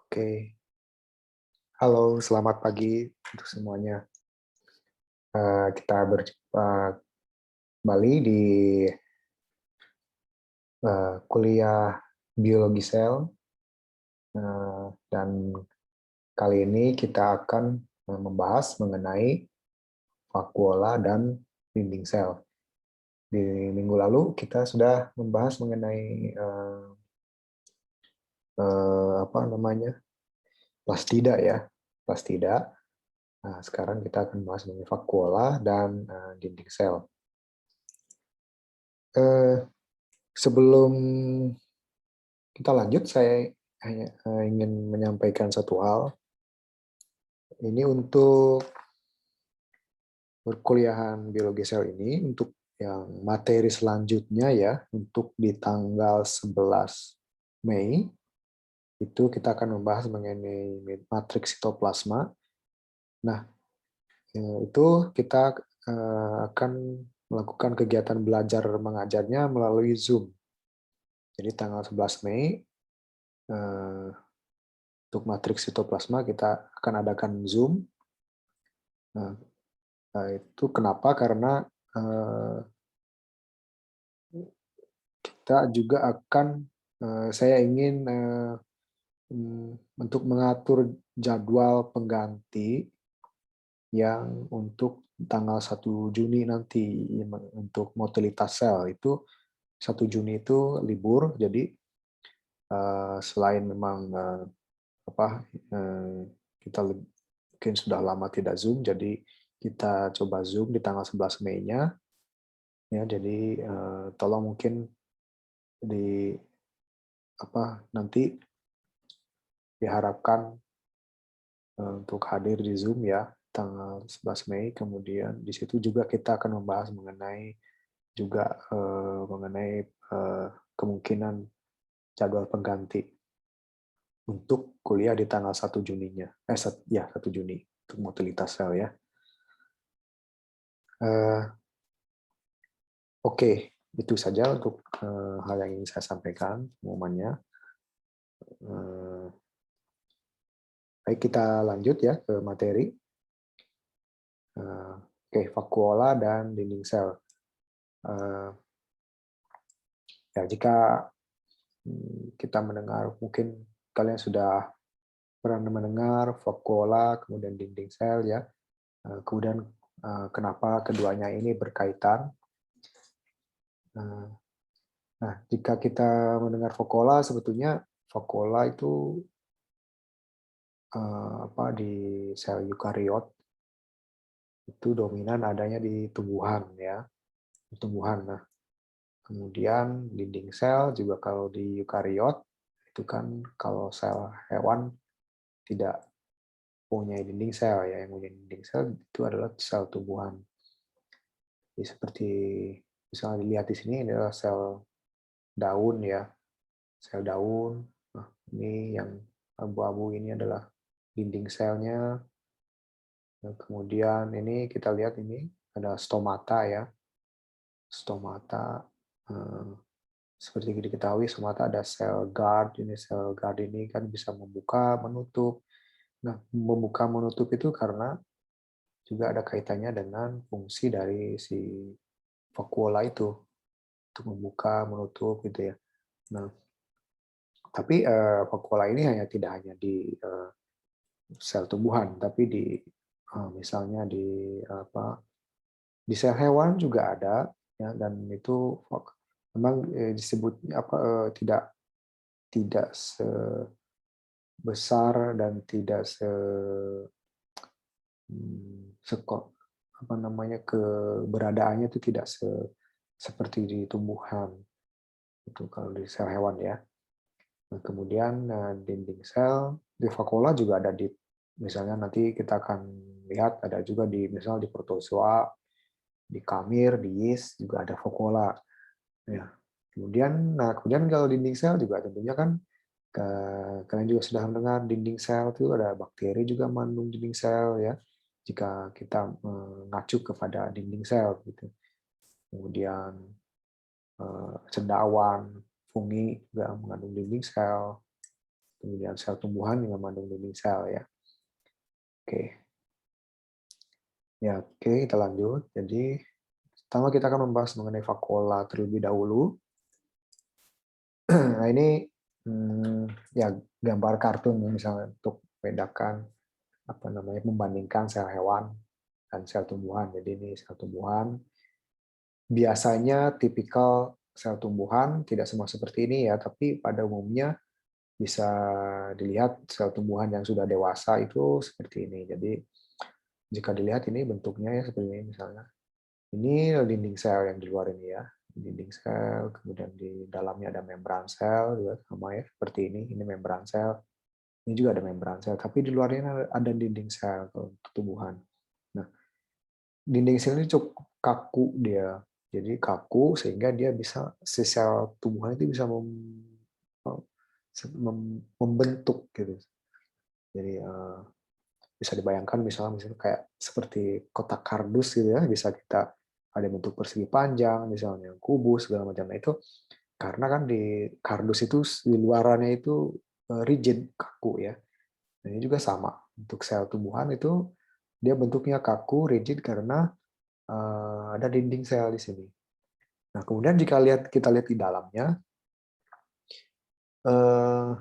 Oke, halo, selamat pagi untuk semuanya. Kita berjumpa kembali di kuliah biologi sel, dan kali ini kita akan membahas mengenai vakuola dan dinding sel. Di minggu lalu kita sudah membahas mengenai apa namanya plastida ya, plastida. Nah, sekarang kita akan bahas mengenai vakuola dan dinding sel. Eh, Sebelum kita lanjut, saya hanya ingin menyampaikan satu hal. Ini untuk perkuliahan biologi sel ini, untuk yang materi selanjutnya ya, untuk di tanggal 11 Mei, itu kita akan membahas mengenai matriks sitoplasma. Nah, itu kita akan melakukan kegiatan belajar mengajarnya melalui Zoom. Jadi tanggal 11 Mei, untuk matriks sitoplasma kita akan adakan Zoom. Nah, itu kenapa? Karena kita juga akan, saya ingin untuk mengatur jadwal pengganti yang untuk tanggal 1 Juni nanti untuk motilitas sel itu 1 Juni itu libur, jadi selain memang kita mungkin sudah lama tidak Zoom, jadi kita coba Zoom di tanggal 11 Mei-nya ya. Jadi tolong mungkin di nanti diharapkan untuk hadir di Zoom ya tanggal 11 Mei. Kemudian di situ juga kita akan membahas mengenai juga mengenai kemungkinan jadwal pengganti untuk kuliah di tanggal 1 Juninya. 1 Juni untuk motilitas sel ya. Oke, itu saja untuk hal yang ingin saya sampaikan pengumumannya. Baik, kita lanjut ya ke materi. Oke, vakuola dan dinding sel. Ya, jika kita mendengar, mungkin kalian sudah pernah mendengar vakuola, kemudian dinding sel ya. Kemudian kenapa keduanya ini berkaitan? Nah, jika kita mendengar vakuola, sebetulnya vakuola itu di sel eukariot itu dominan adanya di tumbuhan ya, di tumbuhan. Nah, kemudian dinding sel juga kalau di eukariot itu kan kalau sel hewan tidak punya dinding sel ya, yang punya dinding sel itu adalah sel tumbuhan. Jadi seperti misalnya dilihat di sini adalah sel daun ya, sel daun. Nah, ini yang abu-abu ini adalah dinding selnya. Nah, kemudian ini kita lihat ini ada stomata ya. Stomata seperti diketahui stomata ada sel guard. Ini sel guard ini kan bisa membuka, menutup. Nah, membuka menutup itu karena juga ada kaitannya dengan fungsi dari si vakuola itu untuk membuka, menutup gitu ya. Nah, tapi vakuola ini tidak hanya di sel tumbuhan, tapi di misalnya di sel hewan juga ada ya, dan itu memang disebut tidak tidak sebesar dan tidak sekok keberadaannya itu tidak seperti di tumbuhan itu kalau di sel hewan ya. Nah, kemudian dinding sel di vakuola juga ada di, misalnya nanti kita akan lihat ada juga di misal di protozoa, di kamir, di yeast juga ada vakuola. Ya. Kemudian kalau dinding sel juga tentunya kan kalian juga sudah mendengar dinding sel itu ada bakteri juga mengandung dinding sel ya. Jika kita mengacu kepada dinding sel gitu. Kemudian cendawan, fungi juga mengandung dinding sel. kemudian sel tumbuhan yang mengandung dinding sel ya. Oke. Ya, oke, kita lanjut. Jadi, pertama kita akan membahas mengenai vakuola terlebih dahulu. Nah, ini ya gambar kartun misalnya untuk membedakan apa namanya membandingkan sel hewan dan sel tumbuhan. Jadi ini sel tumbuhan biasanya tipikal sel tumbuhan tidak semua seperti ini ya, tapi pada umumnya bisa dilihat sel tumbuhan yang sudah dewasa itu seperti ini. Jadi jika dilihat ini bentuknya ya seperti ini misalnya. Ini dinding sel yang di luar ini ya, dinding sel, kemudian di dalamnya ada membran sel juga sama ya seperti ini. Ini membran sel, ini juga ada membran sel, tapi di luarnya ada dinding sel untuk tumbuhan. Nah, dinding sel ini cukup kaku dia, jadi kaku sehingga dia bisa si sel tumbuhan itu bisa membentuk gitu. Jadi bisa dibayangkan misalnya kayak seperti kotak kardus gitu ya, bisa kita ada bentuk persegi panjang, misalnya kubus segala macam. Nah, itu karena kan di kardus itu di luarannya itu rigid, kaku ya. Nah, ini juga sama untuk sel tumbuhan itu dia bentuknya kaku, rigid karena ada dinding sel di sini. Nah, kemudian jika kita lihat di dalamnya, eh,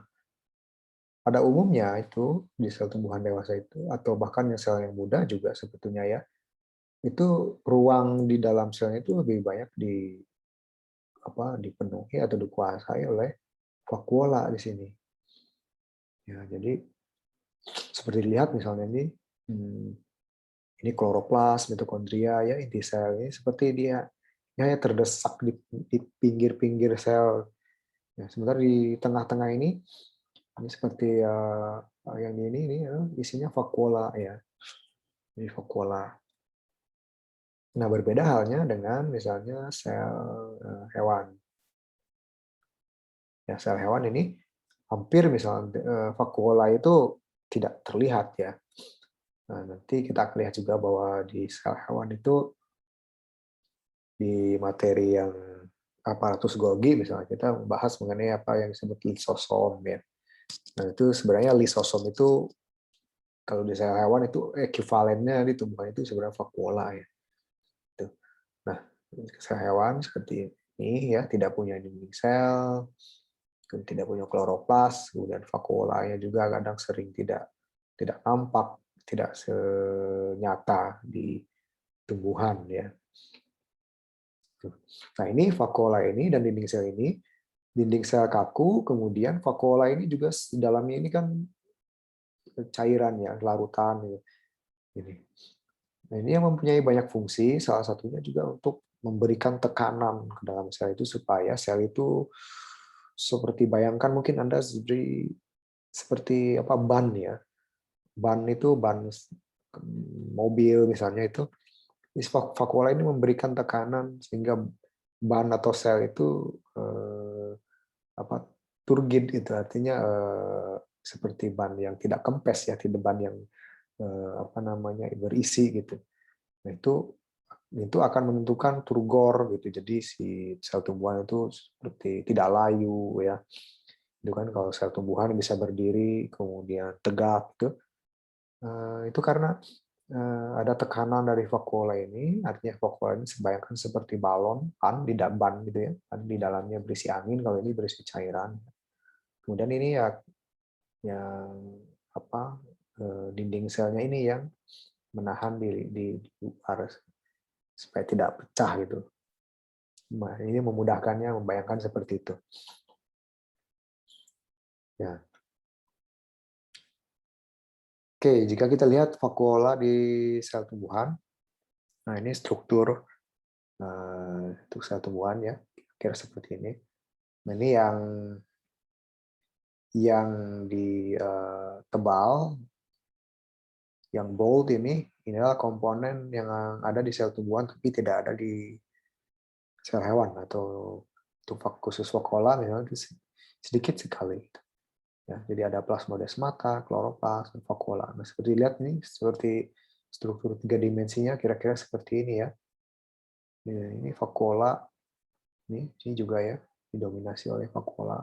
pada umumnya itu di sel tumbuhan dewasa itu atau bahkan yang sel yang muda juga sebetulnya ya, itu ruang di dalam selnya itu lebih banyak dipenuhi atau dikuasai oleh vakuola di sini. Ya, jadi seperti dilihat misalnya ini kloroplas, mitokondria ya inti sel ini seperti dia ya terdesak di pinggir-pinggir sel. Ya, sementara di tengah-tengah ini seperti yang ini isinya vakuola ya. Ini vakuola. Nah, berbeda halnya dengan misalnya sel hewan. Ya, sel hewan ini hampir misalnya vakuola itu tidak terlihat ya. Nah, nanti kita akan lihat juga bahwa di sel hewan itu di materi yang aparatus Golgi misalnya kita membahas mengenai apa yang disebut lisosom ya. Nah, itu sebenarnya lisosom itu kalau di sel hewan itu ekuivalennya di tumbuhan itu sebenarnya vakuola ya. Nah, sel hewan seperti ini ya tidak punya dinding sel, tidak punya kloroplas, kemudian vakuolanya juga kadang sering tidak nampak, tidak senyata di tumbuhan ya. Nah, ini vakuola ini dan dinding sel ini, dinding sel kaku, kemudian vakuola ini juga di dalamnya ini kan cairan ya, larutan ya. Ini. Nah, ini yang mempunyai banyak fungsi, salah satunya juga untuk memberikan tekanan ke dalam sel itu supaya sel itu seperti bayangkan mungkin Anda seperti apa ban ya. Ban itu ban mobil misalnya itu vakuola ini memberikan tekanan sehingga ban atau sel itu apa turgid itu artinya seperti ban yang tidak kempes ya, tidak ban yang apa namanya berisi gitu. Nah, itu akan menentukan turgor gitu. Jadi si sel tumbuhan itu seperti tidak layu ya. Itu kan kalau sel tumbuhan bisa berdiri kemudian tegak gitu. Itu karena ada tekanan dari vakuola ini, artinya vakuola ini bayangkan seperti balon, ban gitu ya, ban di dalamnya berisi angin, kalau ini berisi cairan. Kemudian ini ya yang apa dinding selnya ini yang menahan di luar supaya tidak pecah gitu. Nah, ini memudahkannya membayangkan seperti itu. Ya. Oke, jika kita lihat vakuola di sel tumbuhan, nah ini struktur untuk sel tumbuhan ya, kira seperti ini. Nah, ini yang di tebal, yang bold ini adalah komponen yang ada di sel tumbuhan tapi tidak ada di sel hewan atau untuk khusus vakuola misalnya sedikit sekali. Ya, jadi ada plasmodesmata, kloroplas, dan vakuola. Nah, seperti lihat nih, seperti struktur tiga dimensinya kira-kira seperti ini ya. Ini vakuola, ini juga ya didominasi oleh vakuola.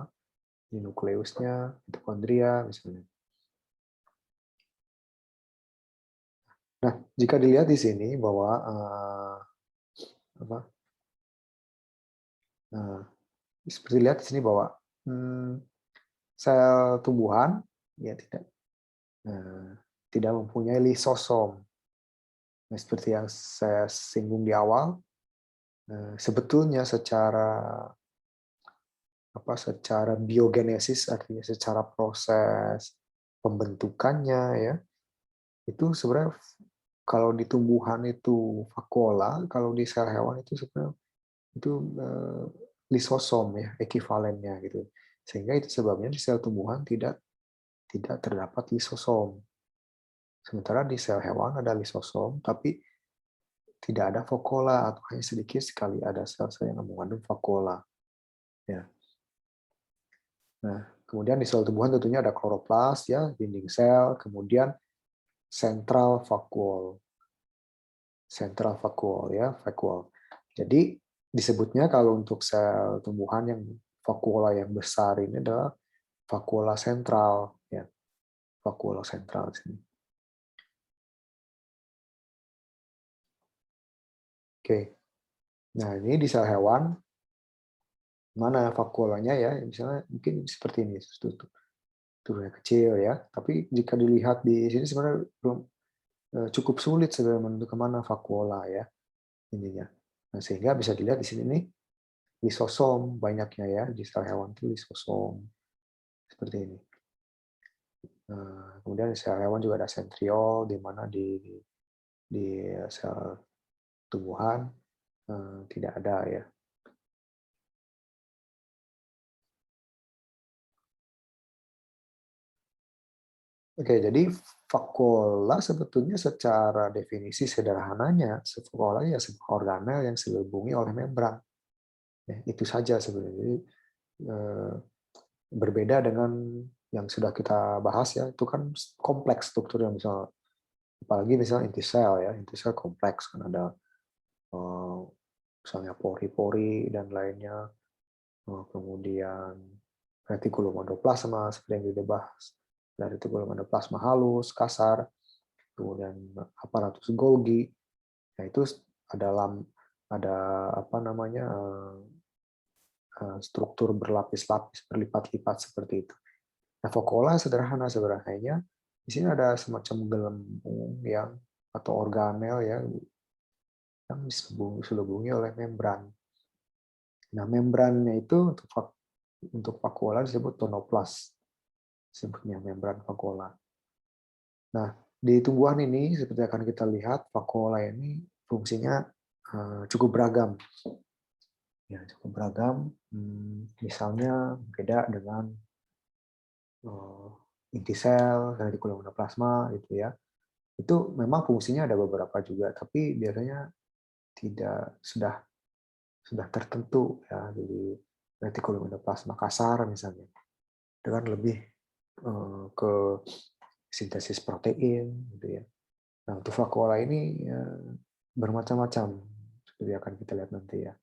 Ini nukleusnya, mitokondria misalnya. Nah, jika dilihat di sini bahwa apa? Nah, seperti lihat di sini bahwa sel tumbuhan ya tidak mempunyai lisosom. Nah, seperti yang saya singgung di awal, sebetulnya secara biogenesis, artinya secara proses pembentukannya ya, itu sebenarnya kalau di tumbuhan itu vakuola, kalau di sel hewan itu sebenarnya itu lisosom ya, ekivalennya gitu. Sehingga itu sebabnya di sel tumbuhan tidak terdapat lisosom. Sementara di sel hewan ada lisosom, tapi tidak ada vakuola atau hanya sedikit sekali ada sel-sel yang mengandung vakuola. Ya. Nah, kemudian di sel tumbuhan tentunya ada kloroplas ya, dinding sel, kemudian central vacuole ya, vacuole. Jadi disebutnya kalau untuk sel tumbuhan yang vakuola yang besar ini adalah vakuola sentral ya, vakuola sentral di sini. Oke. Nah, ini di sel hewan mana vakuolanya ya, misalnya mungkin seperti ini, strukturnya kecil ya. Tapi jika dilihat di sini sebenarnya belum cukup sulit sebenarnya menentukan mana vakuola ya ininya. Nah, sehingga bisa dilihat di sini nih lisosom banyaknya ya di sel hewan itu lisosom seperti ini. Kemudian di sel hewan juga ada sentriol di mana di sel tumbuhan tidak ada ya. Oke, jadi vakuola sebetulnya secara definisi sederhananya, vakuola ya sebuah organel yang dilindungi oleh membran. Ya, itu saja sebenarnya. Jadi, berbeda dengan yang sudah kita bahas ya, itu kan kompleks strukturnya misal, apalagi misalnya inti sel ya, inti sel kompleks kan ada misalnya pori-pori dan lainnya, kemudian retikulum endoplasma seperti yang kita bahas, dan retikulum endoplasma halus, kasar, kemudian aparatus Golgi. Nah, itu ada apa namanya struktur berlapis-lapis, berlipat-lipat seperti itu. Nah, vakuola sederhana sebenarnya. Di sini ada semacam gelembung yang atau organel ya yang diselubungi oleh membran. Nah, membrannya itu untuk vakuola disebut tonoplas, sebutnya membran vakuola. Nah, di tumbuhan ini seperti akan kita lihat vakuola ini fungsinya cukup beragam. Ya, cukup beragam. Misalnya beda dengan inti sel, retikulum endoplasma gitu ya. Itu memang fungsinya ada beberapa juga, tapi biasanya tidak sudah tertentu ya. Jadi retikulum endoplasma kasar misalnya, dengan lebih ke sintesis protein gitu ya. Nah, untuk vakuola ini ya, bermacam-macam seperti akan kita lihat nanti ya.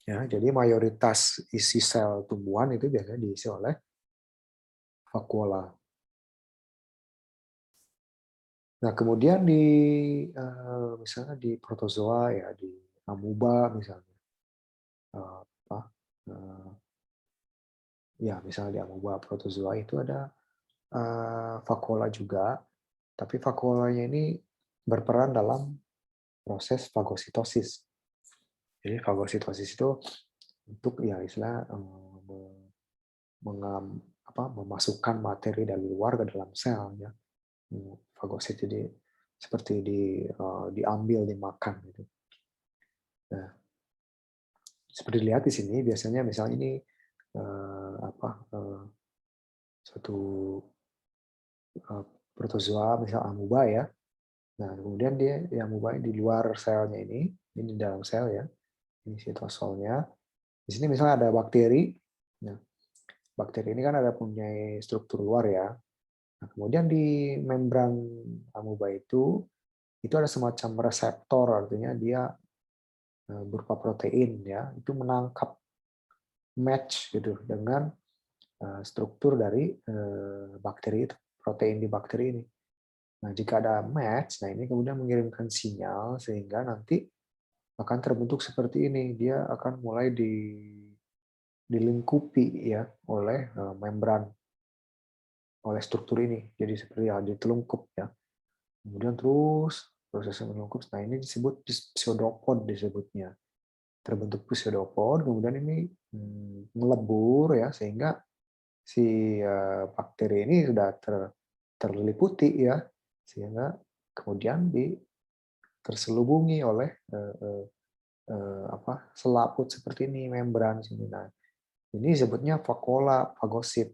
Ya, jadi mayoritas isi sel tumbuhan itu biasanya diisi oleh vakuola. Nah, kemudian misalnya di protozoa ya, di amuba misalnya, apa, ya misalnya di amuba protozoa itu ada vakuola juga, tapi vakuolanya ini berperan dalam proses fagositosis. Jadi fagositosis itu untuk ya istilah memasukkan materi dari luar ke dalam sel ya. Fagosit jadi seperti diambil, dimakan gitu. Nah, seperti dilihat di sini biasanya misalnya ini suatu protozoa misal amuba ya. Nah, kemudian dia amuba di luar selnya ini di dalam sel ya. Ini sitosolnya. Di sini misalnya ada bakteri. Nah, bakteri ini kan ada punya struktur luar ya. Nah, kemudian di membran amuba itu ada semacam reseptor, artinya dia berupa protein ya, itu menangkap match gitu dengan struktur dari bakteri itu, protein di bakteri ini. Nah, jika ada match, nah ini kemudian mengirimkan sinyal sehingga nanti akan terbentuk seperti ini. Dia akan mulai dilingkupi ya oleh membran, oleh struktur ini. Jadi seperti ya ditelungkup ya. Kemudian terus proses melingkup. Nah, ini disebut pseudopod disebutnya. Terbentuk pseudopod, kemudian ini melebur ya sehingga si bakteri ini sudah terliputi ya, sehingga kemudian terselubungi oleh selaput seperti ini, membran sini. Nah, ini disebutnya vakuola fagosit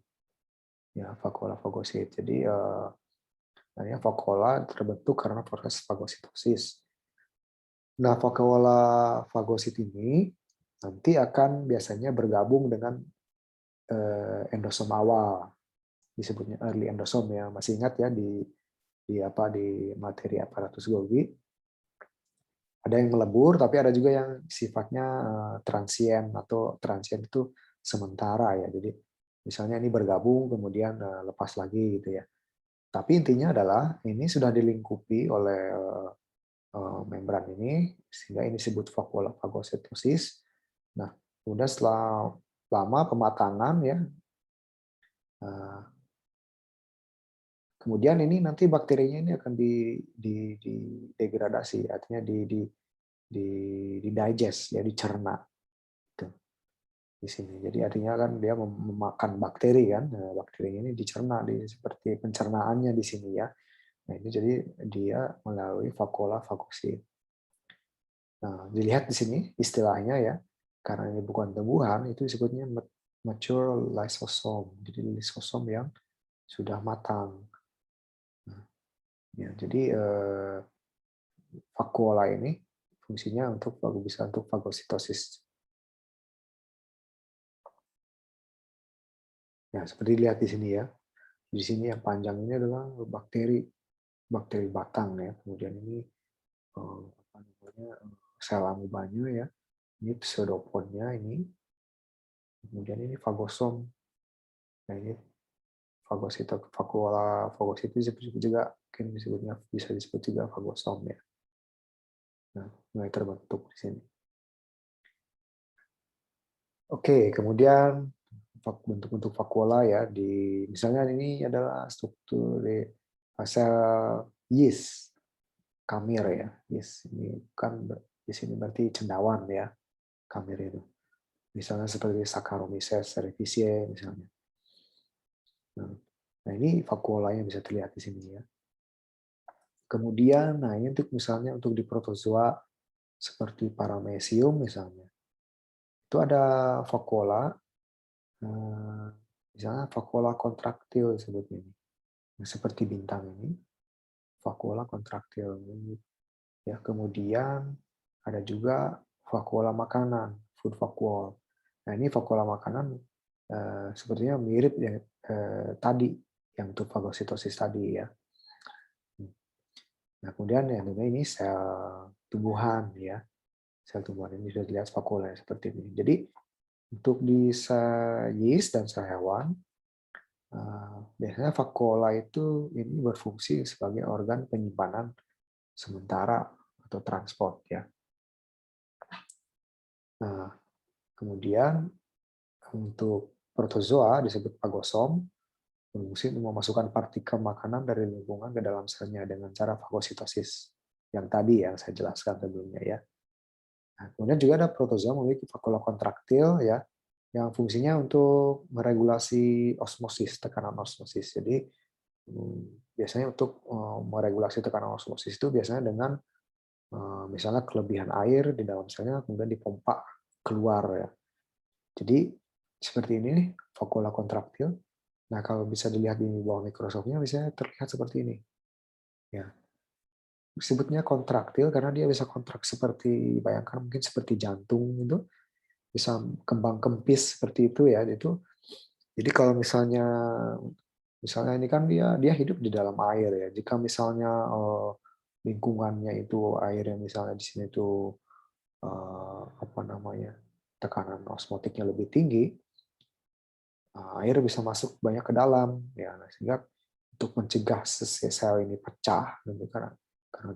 ya, vakuola fagosit. Jadi namanya vakuola terbentuk karena proses fagositosis. Nah, vakuola fagosit ini nanti akan biasanya bergabung dengan endosom awal, disebutnya early endosom ya. Masih ingat ya di materi aparatus Golgi ada yang melebur, tapi ada juga yang sifatnya transient, atau transient itu sementara ya. Jadi misalnya ini bergabung kemudian lepas lagi gitu ya. Tapi intinya adalah ini sudah dilingkupi oleh membran ini sehingga ini disebut vakuola fagositosis. Nah, kemudian setelah lama pematangan ya, kemudian ini nanti bakterinya ini akan di degradasi, artinya di digest ya, dicerna gitu, di sini. Jadi artinya kan dia memakan bakteri kan, nah, bakterinya ini dicerna seperti pencernaannya di sini ya. Nah, ini jadi dia melalui vakuola fagosit. Nah, dilihat di sini istilahnya ya, karena ini bukan tumbuhan, itu disebutnya mature lysosome. Jadi lisosom yang sudah matang. Nah, ya, jadi vakuola ini fungsinya bisa untuk fagositosis. Ya, seperti dilihat di sini ya. Di sini yang panjang ini adalah bakteri batang ya. Kemudian ini sel amibanya ya. Ini pseudopodnya ini. Kemudian ini fagosom. Nah, ini vakuola fagosit itu disebut juga, mungkin disebutnya bisa disebut juga fagosom ya. Nah, mulai terbentuk di sini. Oke, kemudian bentuk-bentuk vakuola ya, misalnya ini adalah struktur di sel yeast, kamir ya. Yeast ini kan di sini berarti cendawan ya, kamir itu. Misalnya seperti Saccharomyces cerevisiae misalnya. Nah, ini vakuolanya bisa terlihat di sini ya. Kemudian, nah ini misalnya untuk di protozoa seperti Paramecium misalnya. Itu ada vakuola, misalnya vakuola kontraktil disebutnya ini. Nah, seperti bintang ini, vakuola kontraktil. Ya, kemudian ada juga vakuola makanan, food vacuole. Nah, ini vakuola makanan sepertinya mirip yang tadi, yang untuk fagositosis tadi ya. Nah, kemudian yang ini sel tumbuhan ya. Sel tumbuhan ini sudah dilihat vakuola seperti ini. Jadi untuk di sel yeast dan sel hewan, biasanya vakuola itu ini berfungsi sebagai organ penyimpanan sementara atau transport ya. Nah, kemudian untuk protozoa disebut fagosom, berfungsi untuk memasukkan partikel makanan dari lingkungan ke dalam selnya dengan cara fagositosis yang tadi yang saya jelaskan sebelumnya ya. Nah, kemudian juga ada protozoa memiliki vakuola kontraktil ya, yang fungsinya untuk meregulasi osmosis, tekanan osmosis. Jadi biasanya untuk meregulasi tekanan osmosis itu biasanya dengan misalnya kelebihan air di dalam selnya kemudian dipompa keluar ya. Jadi seperti ini nih, vakuola kontraktil. Nah, kalau bisa dilihat di bawah mikroskopnya bisa terlihat seperti ini. Ya. Disebutnya kontraktil karena dia bisa kontrak seperti, bayangkan mungkin seperti jantung itu, bisa kembang kempis seperti itu ya. Jadi kalau misalnya ini kan dia hidup di dalam air ya. Jika misalnya lingkungannya itu air yang misalnya di sini itu apa namanya, tekanan osmotiknya lebih tinggi, air bisa masuk banyak ke dalam, ya. Nah, sehingga untuk mencegah sel ini pecah, gitu, karena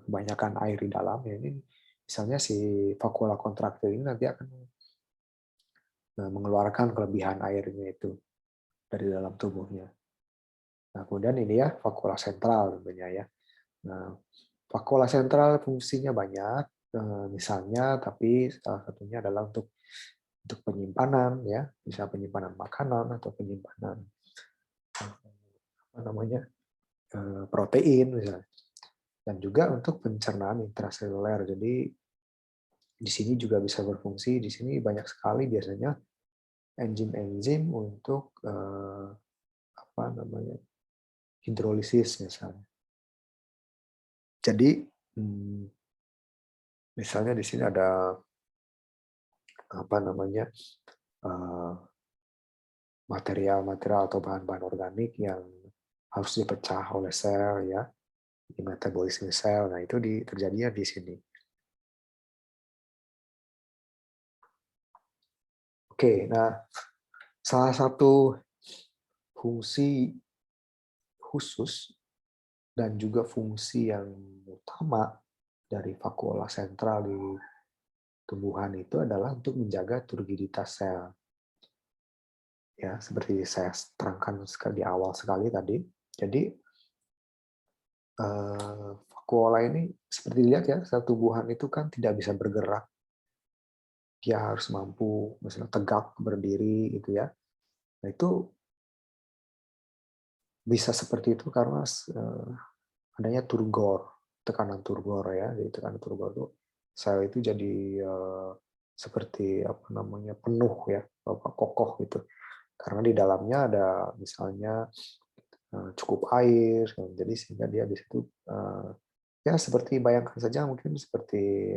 kebanyakan air di dalam, ya ini misalnya si vakuola kontraktil ini nanti akan mengeluarkan kelebihan airnya itu dari dalam tubuhnya. Nah, kemudian ini ya vakuola sentral tentunya ya. Nah, vakuola sentral fungsinya banyak, misalnya, tapi salah satunya adalah untuk penyimpanan ya, bisa penyimpanan makanan atau penyimpanan apa namanya protein misalnya, dan juga untuk pencernaan intraseluler. Jadi di sini juga bisa berfungsi. Di sini banyak sekali biasanya enzim-enzim untuk apa namanya hidrolisis misalnya. Jadi misalnya di sini ada apa namanya material-material atau bahan-bahan organik yang harus dipecah oleh sel ya, di metabolisme sel. Nah, itu terjadinya di sini. Oke, nah salah satu fungsi khusus dan juga fungsi yang utama dari vakuola sentral di tumbuhan itu adalah untuk menjaga turgiditas sel. Ya, seperti saya terangkan di awal sekali tadi. Jadi vakuola ini seperti dilihat ya, sel tumbuhan itu kan tidak bisa bergerak. Dia harus mampu misalnya tegak berdiri gitu ya. Nah, itu bisa seperti itu karena adanya turgor, tekanan turgor ya. Jadi tekanan turgor itu sel itu jadi seperti apa namanya penuh ya, kokoh gitu. Karena di dalamnya ada misalnya cukup air, jadi sehingga dia bisa itu ya seperti bayangkan saja mungkin seperti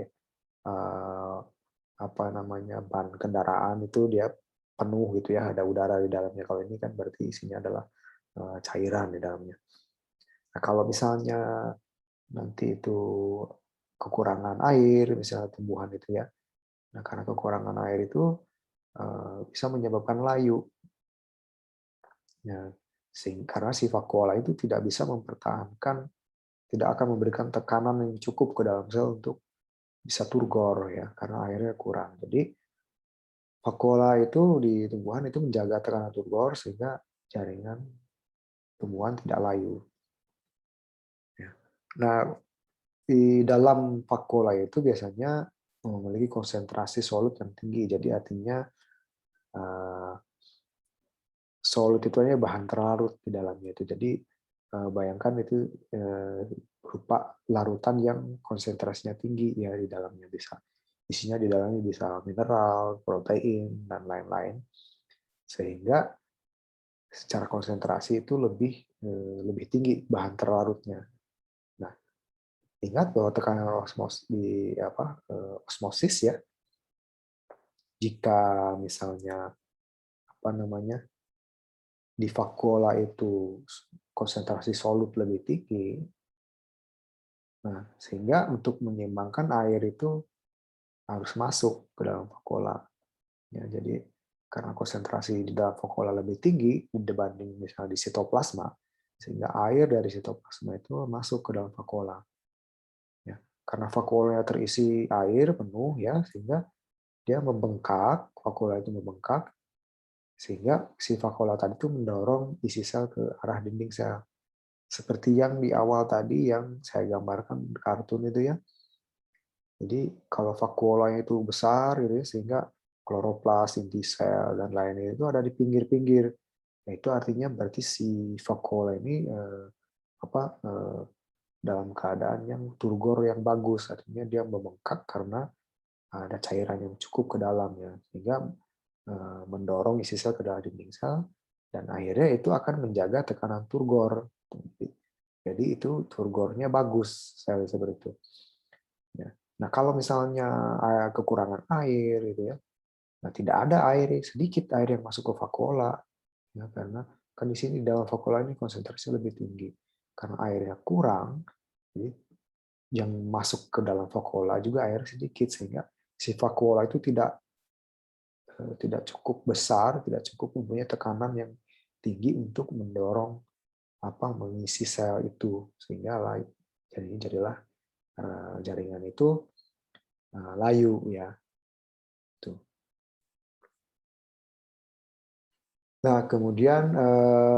apa namanya ban kendaraan itu dia penuh gitu ya, ada udara di dalamnya. Kalau ini kan berarti isinya adalah cairan di dalamnya. Nah, kalau misalnya nanti itu kekurangan air, misalnya tumbuhan itu ya, nah karena kekurangan air itu bisa menyebabkan layu. Ya, karena si vakuola itu tidak bisa mempertahankan, tidak akan memberikan tekanan yang cukup ke dalam sel untuk bisa turgor ya, karena airnya kurang. Jadi vakuola itu di tumbuhan itu menjaga tekanan turgor sehingga jaringan tumbuhan tidak layu. Ya. Nah, di dalam vakuola itu biasanya memiliki konsentrasi solut yang tinggi. Jadi artinya solut itu hanya bahan terlarut di dalamnya itu. Jadi bayangkan itu berupa larutan yang konsentrasinya tinggi ya di dalamnya, bisa isinya di dalamnya bisa mineral, protein dan lain-lain, sehingga secara konsentrasi itu lebih tinggi bahan terlarutnya. Nah, ingat bahwa tekanan osmosis ya, jika misalnya apa namanya di vakuola itu konsentrasi solut lebih tinggi, nah sehingga untuk menyeimbangkan air itu harus masuk ke dalam vakuola. Ya, jadi karena konsentrasi di dalam vakuola lebih tinggi dibanding misalnya di sitoplasma, sehingga air dari sitoplasma itu masuk ke dalam vakuola. Ya, karena vakuolanya terisi air penuh ya, sehingga dia membengkak, vakuola itu membengkak, sehingga si vakuola tadi itu mendorong isi sel ke arah dinding sel. Seperti yang di awal tadi yang saya gambarkan kartun itu ya. Jadi kalau vakuolanya itu besar gitu ya, sehingga kloroplas, inti sel dan lainnya itu ada di pinggir-pinggir. Nah, itu artinya berarti si vakuola ini apa dalam keadaan yang turgor yang bagus, artinya dia membengkak karena ada cairan yang cukup ke dalamnya, sehingga mendorong isi sel ke dalam dinding sel, dan akhirnya itu akan menjaga tekanan turgor. Jadi itu turgornya bagus, sel seperti itu. Ya. Nah, kalau misalnya kekurangan air, gitu ya, nah tidak ada air, sedikit air yang masuk ke vakuola, ya, karena kan di sini dalam vakuola ini konsentrasi lebih tinggi. Karena airnya kurang, jadi yang masuk ke dalam vakuola juga air sedikit, sehingga si vakuola itu tidak tidak cukup besar, tidak cukup mempunyai tekanan yang tinggi untuk mendorong mengisi sel itu, sehingga jadilah jaringan itu layu ya. Tuh. Nah, kemudian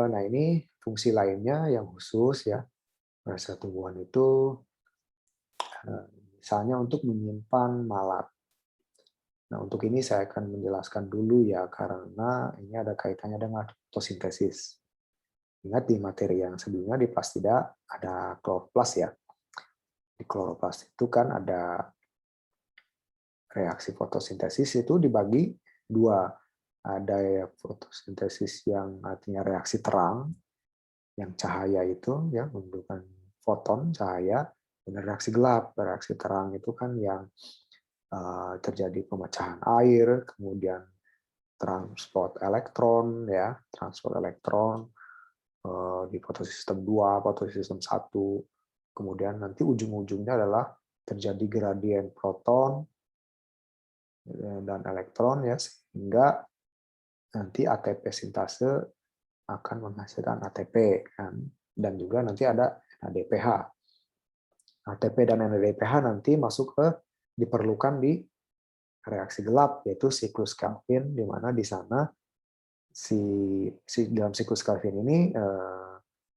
nah ini fungsi lainnya yang khusus ya pada sel tumbuhan itu misalnya untuk menyimpan malat. Nah, untuk ini saya akan menjelaskan dulu ya karena ini ada kaitannya dengan fotosintesis. Ingat di materi yang sebelumnya di plastida ada kloroplas ya. Di kloroplas itu kan ada reaksi fotosintesis itu dibagi dua. Ada fotosintesis yang artinya reaksi terang, yang cahaya itu ya menunjukkan foton cahaya, dan reaksi gelap. Reaksi terang itu kan yang terjadi pemecahan air, kemudian transport elektron ya, transport elektron di fotosistem 2, fotosistem 1. Kemudian nanti ujung-ujungnya adalah terjadi gradien proton dan elektron ya, sehingga nanti ATP sintase akan menghasilkan ATP kan, dan juga nanti ada NADPH. ATP dan NADPH nanti masuk ke diperlukan di reaksi gelap yaitu siklus Kelvin, di mana di sana dalam siklus Kelvin ini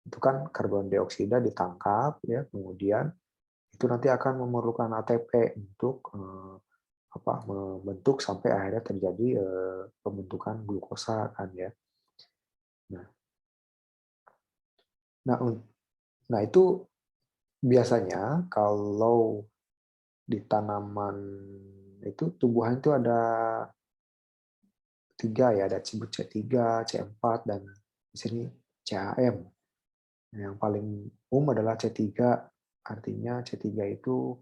itu kan karbon dioksida ditangkap ya, kemudian itu nanti akan memerlukan ATP untuk membentuk sampai akhirnya terjadi pembentukan glukosa kan ya. Nah, nah, nah itu biasanya kalau di tanaman itu tumbuhan itu ada 3 ya, ada disebut C3, C4 dan di sini CAM. Yang paling umum adalah C3, artinya C3 itu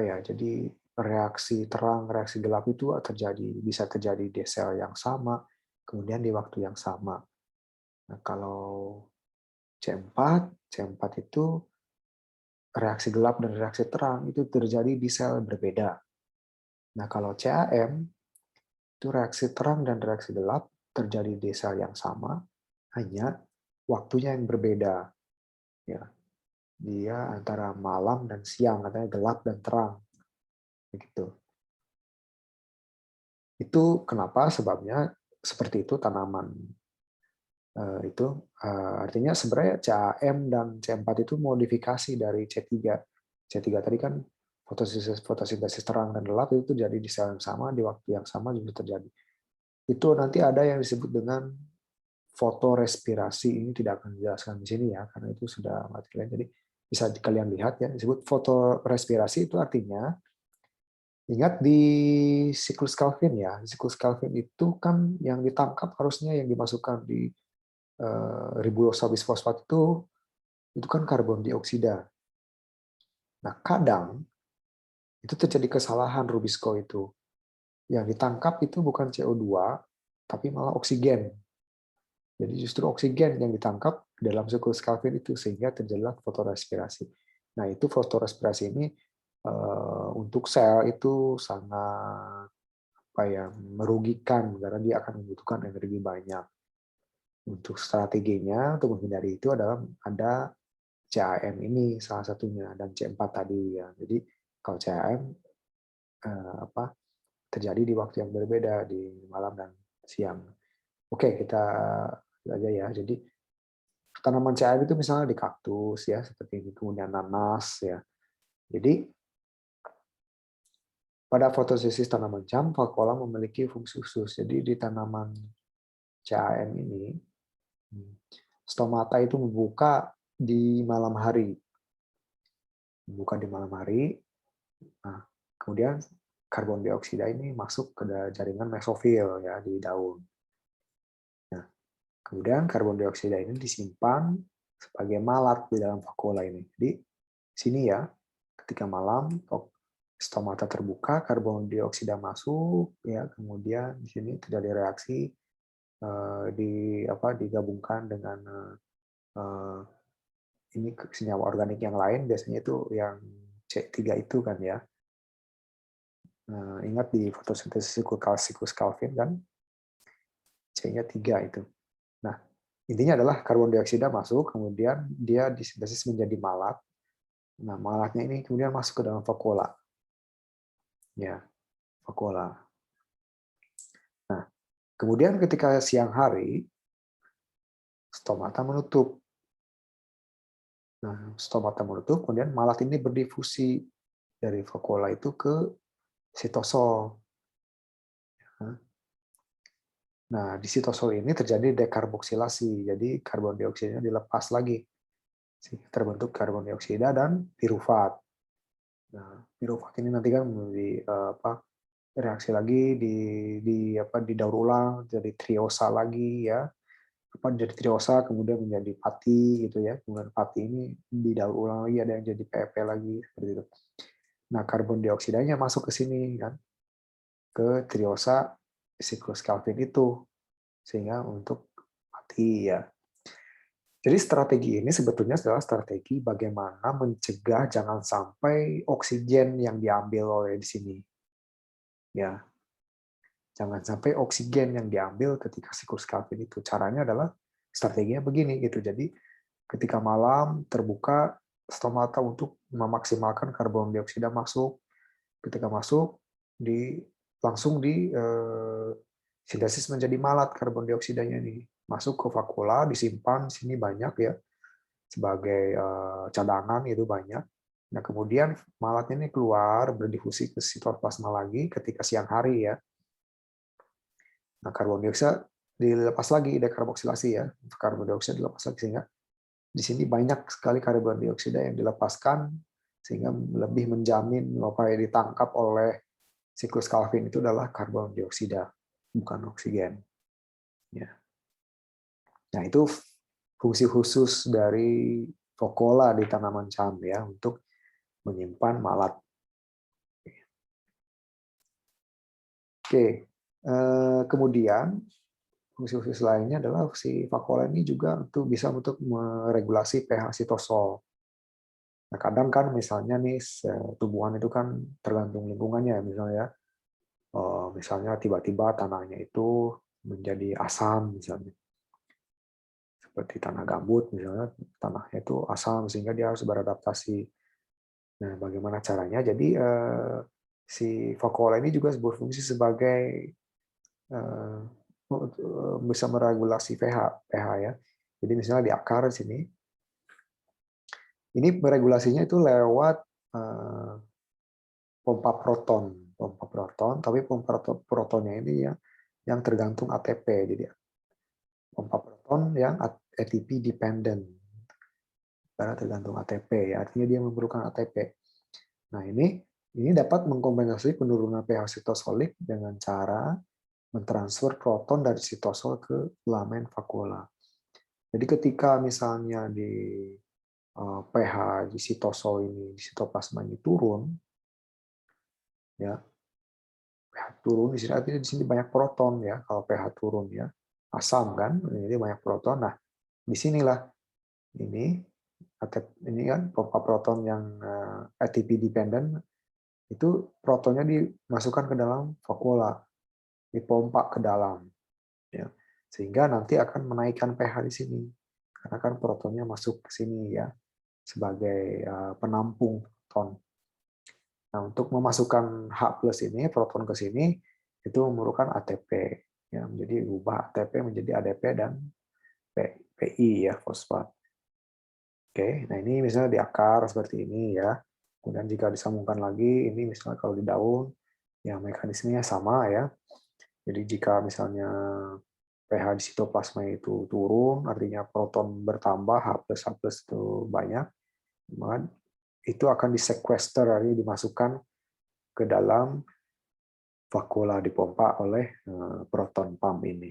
jadi reaksi terang, reaksi gelap itu bisa terjadi di sel yang sama, kemudian di waktu yang sama. Nah, kalau C4 itu reaksi gelap dan reaksi terang itu terjadi di sel berbeda. Nah, kalau CAM itu reaksi terang dan reaksi gelap terjadi di sel yang sama, hanya waktunya yang berbeda. Ya, dia antara malam dan siang, katanya gelap dan terang. Begitu. Itu kenapa sebabnya seperti itu tanaman itu artinya sebenarnya CAM dan C4 itu modifikasi dari C3. C3 tadi kan fotosintesis terang dan gelap itu terjadi di sel yang sama di waktu yang sama juga terjadi. Itu nanti ada yang disebut dengan fotorespirasi. Ini tidak akan dijelaskan di sini ya karena itu sudah materi lain. Jadi bisa kalian lihat ya, disebut fotorespirasi itu artinya ingat di siklus Kelvin ya, siklus Kelvin itu kan yang ditangkap harusnya yang dimasukkan di ribulosa bisfosfat itu kan karbon dioksida. Nah, kadang itu terjadi kesalahan Rubisco itu. Yang ditangkap itu bukan CO2, tapi malah oksigen. Jadi justru oksigen yang ditangkap dalam siklus Kelvin itu, sehingga terjadilah fotorespirasi. Nah, itu fotorespirasi ini untuk sel itu sangat merugikan, karena dia akan membutuhkan energi banyak. Untuk strateginya, untuk menghindari itu adalah ada CAM ini salah satunya dan C4 tadi ya. Jadi kalau CAM terjadi di waktu yang berbeda di malam dan siang. Oke, kita aja ya. Jadi tanaman CAM itu misalnya di kaktus ya, seperti ini, kemudian nanas ya. Jadi pada fotosintesis tanaman CAM, vakuola memiliki fungsi khusus. Jadi di tanaman CAM ini stomata itu membuka di malam hari. Membuka di malam hari. Nah, kemudian karbon dioksida ini masuk ke jaringan mesofil ya di daun. Nah, kemudian karbon dioksida ini disimpan sebagai malat di dalam vakuola ini. Jadi sini ya, ketika malam stomata terbuka, karbon dioksida masuk ya, kemudian di sini terjadi reaksi digabungkan dengan ini senyawa organik yang lain, biasanya itu yang C3 itu kan ya. Ingat di fotosintesis siklus Calvin kan, C-nya 3 itu. Nah, intinya adalah karbon dioksida masuk, kemudian dia disintesis menjadi malat. Nah, malatnya ini kemudian masuk ke dalam vakuola. Ya, vakuola. Nah, kemudian ketika siang hari, stomata menutup. Nah, stomata menutup, kemudian malat ini berdifusi dari vakuola itu ke sitosol. Nah, di sitosol ini terjadi dekarboksilasi, jadi karbon dioksidanya dilepas lagi. Terbentuk karbon dioksida dan pirufat. Nah, pirufat ini nanti kan reaksi lagi didaur ulang jadi triosa lagi ya. Jadi triosa kemudian menjadi pati gitu ya. Kemudian pati ini didaur ulang lagi, ada yang jadi PP lagi seperti itu. Nah, karbon dioksidanya masuk ke sini kan, ke triosa siklus Calvin itu, sehingga untuk mati ya. Jadi strategi ini sebetulnya adalah strategi bagaimana mencegah jangan sampai oksigen yang diambil oleh di sini. Ya, jangan sampai oksigen yang diambil ketika siklus Calvin itu. Caranya adalah strateginya begini gitu. Jadi ketika malam terbuka stomata untuk memaksimalkan karbon dioksida masuk. Ketika masuk langsung di sintesis menjadi malat karbon dioksidanya ini. Masuk ke vakuola, disimpan sini banyak ya sebagai cadangan itu banyak. Nah, kemudian malatnya ini keluar berdifusi ke sitoplasma lagi ketika siang hari ya. Nah, karbon dioksida dilepas lagi, dekarboksilasi ya. Karbon dioksida dilepas lagi sehingga di sini banyak sekali karbon dioksida yang dilepaskan sehingga lebih menjamin apa yang ditangkap oleh siklus Calvin itu adalah karbon dioksida, bukan oksigen. Ya. Nah, itu fungsi khusus dari vakuola di tanaman cam ya untuk menyimpan malat. Oke, kemudian fungsi khusus lainnya adalah si vakuola ini juga bisa untuk meregulasi pH sitosol. Nah, kadang kan misalnya nih tumbuhan itu kan tergantung lingkungannya, misalnya tiba-tiba tanahnya itu menjadi asam misalnya. Seperti tanah gambut misalnya, tanahnya itu asam sehingga dia harus beradaptasi. Nah, bagaimana caranya? Jadi si vakuola ini juga berfungsi sebagai bisa meregulasi pH ya. Jadi misalnya di akar sini, ini meregulasinya itu lewat pompa proton, tapi pompa protonnya ini yang tergantung ATP. Jadi pompa proton yang ATP dependent karena tergantung ATP ya, artinya dia memerlukan ATP. Nah, ini dapat mengkombinasi penurunan pH sitosolik dengan cara mentransfer proton dari sitosol ke filamen vakuola. Jadi ketika misalnya di pH di sitosol ini, di sitoplasma ini turun, ya pH turun di sini artinya di sini banyak proton ya. Kalau pH turun ya asam kan, ini banyak proton. Nah, disinilah ini kan pompa proton yang ATP dependent itu protonnya dimasukkan ke dalam vakuola, dipompa ke dalam, ya. Sehingga nanti akan menaikkan pH di sini, karena kan protonnya masuk ke sini ya, sebagai penampung proton. Nah, untuk memasukkan H+ ini, proton ke sini, itu memerlukan ATP, ya, menjadi ubah ATP menjadi ADP dan PI ya, fosfat. Oke, nah ini misalnya di akar seperti ini ya. Kemudian jika disambungkan lagi, ini misalnya kalau di daun, ya mekanismenya sama ya. Jadi jika misalnya pH di sitoplasma itu turun, artinya proton bertambah, H+ itu banyak, maka itu akan disequester, artinya dimasukkan ke dalam vakuola, dipompa oleh proton pump ini.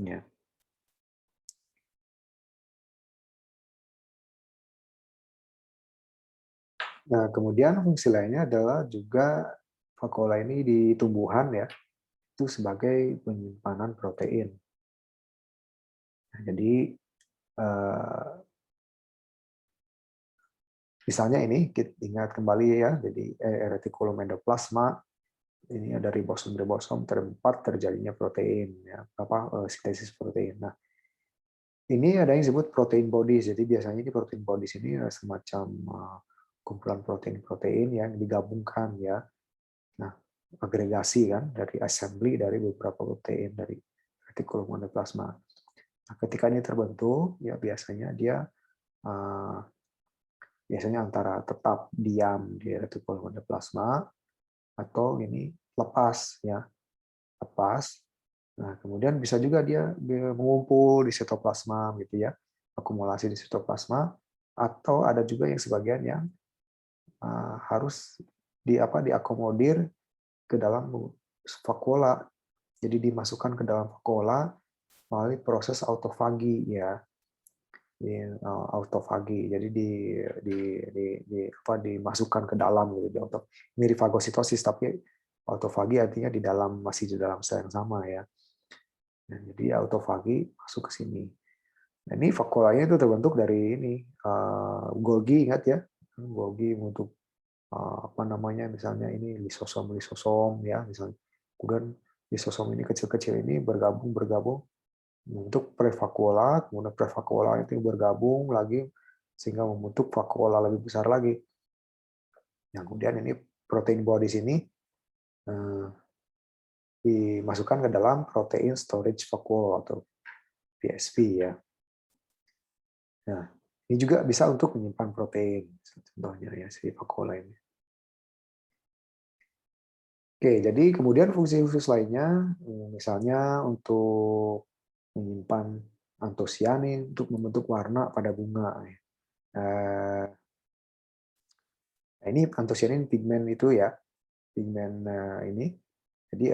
Ya. Nah, kemudian fungsi lainnya adalah juga vakuola ini di tumbuhan ya, itu sebagai penyimpanan protein. Nah, jadi misalnya ini kita ingat kembali ya, jadi retikulum endoplasma ini ada ribosom tempat terjadinya protein, ya, sintesis protein. Nah, ini ada yang disebut protein bodies. Jadi biasanya di protein bodies ini semacam kumpulan protein-protein yang digabungkan, ya. Nah, agregasi kan dari assembly dari beberapa protein dari retikulum endoplasma. Nah, ketika ini terbentuk, ya biasanya dia biasanya antara tetap diam di retikulum endoplasma atau ini lepas, ya, lepas. Nah, kemudian bisa juga dia mengumpul di sitoplasma gitu ya, akumulasi di sitoplasma, atau ada juga yang sebagian yang harus diakomodir ke dalam vakuola. Jadi dimasukkan ke dalam vakuola melalui proses autofagi, ya. Autofagi. Jadi dimasukkan ke dalam gitu. Mirip fagositosis, tapi autofagi artinya masih di dalam sel yang sama, ya. Nah, jadi autofagi masuk ke sini. Nah, ini vakuolanya itu terbentuk dari ini Golgi, ingat ya? Golgi untuk apa namanya, misalnya ini lisosom ya, misalnya. Kemudian lisosom ini kecil-kecil ini bergabung membentuk prevakuola, kemudian prevakuola itu bergabung lagi sehingga membentuk vakuola lebih besar lagi. Yang kemudian ini protein bodies ini dimasukkan ke dalam protein storage vacuole atau PSV, ya. Nah, ini juga bisa untuk menyimpan protein, contohnya ya si vakuola ini. Oke, jadi kemudian fungsi khusus lainnya, misalnya untuk menyimpan antosianin untuk membentuk warna pada bunga. Nah, ini antosianin pigmen itu, ya, pigmen ini. Jadi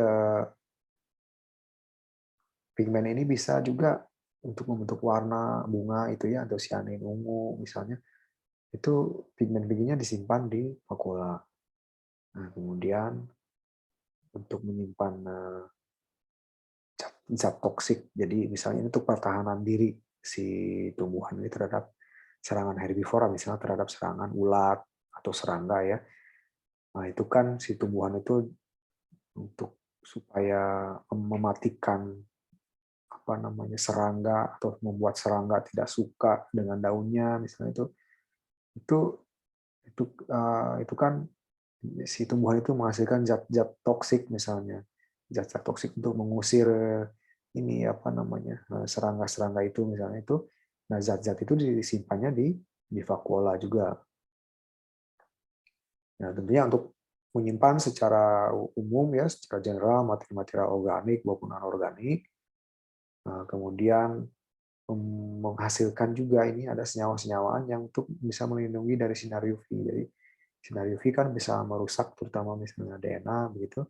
pigmen ini bisa juga untuk membentuk warna bunga itu, ya, antosianin ungu misalnya. Itu pigmen-pigmennya disimpan di vakuola. Nah, kemudian untuk menyimpan zat toksik, jadi misalnya untuk pertahanan diri si tumbuhan ini terhadap serangan herbivora, misalnya terhadap serangan ulat atau serangga, ya. Nah, itu kan si tumbuhan itu untuk supaya mematikan apa namanya serangga atau membuat serangga tidak suka dengan daunnya, misalnya itu itu kan si tumbuhan itu menghasilkan zat-zat toksik, misalnya zat-zat toksik untuk mengusir ini apa namanya serangga-serangga itu, misalnya itu. Nah, zat-zat itu disimpannya di vakuola juga. Nah, tentunya untuk menyimpan secara umum, ya, secara general material organik maupun anorganik. Nah, kemudian menghasilkan juga ini ada senyawa-senyawaan yang untuk bisa melindungi dari sinar UV. Jadi sinar UV kan bisa merusak terutama misalnya DNA begitu.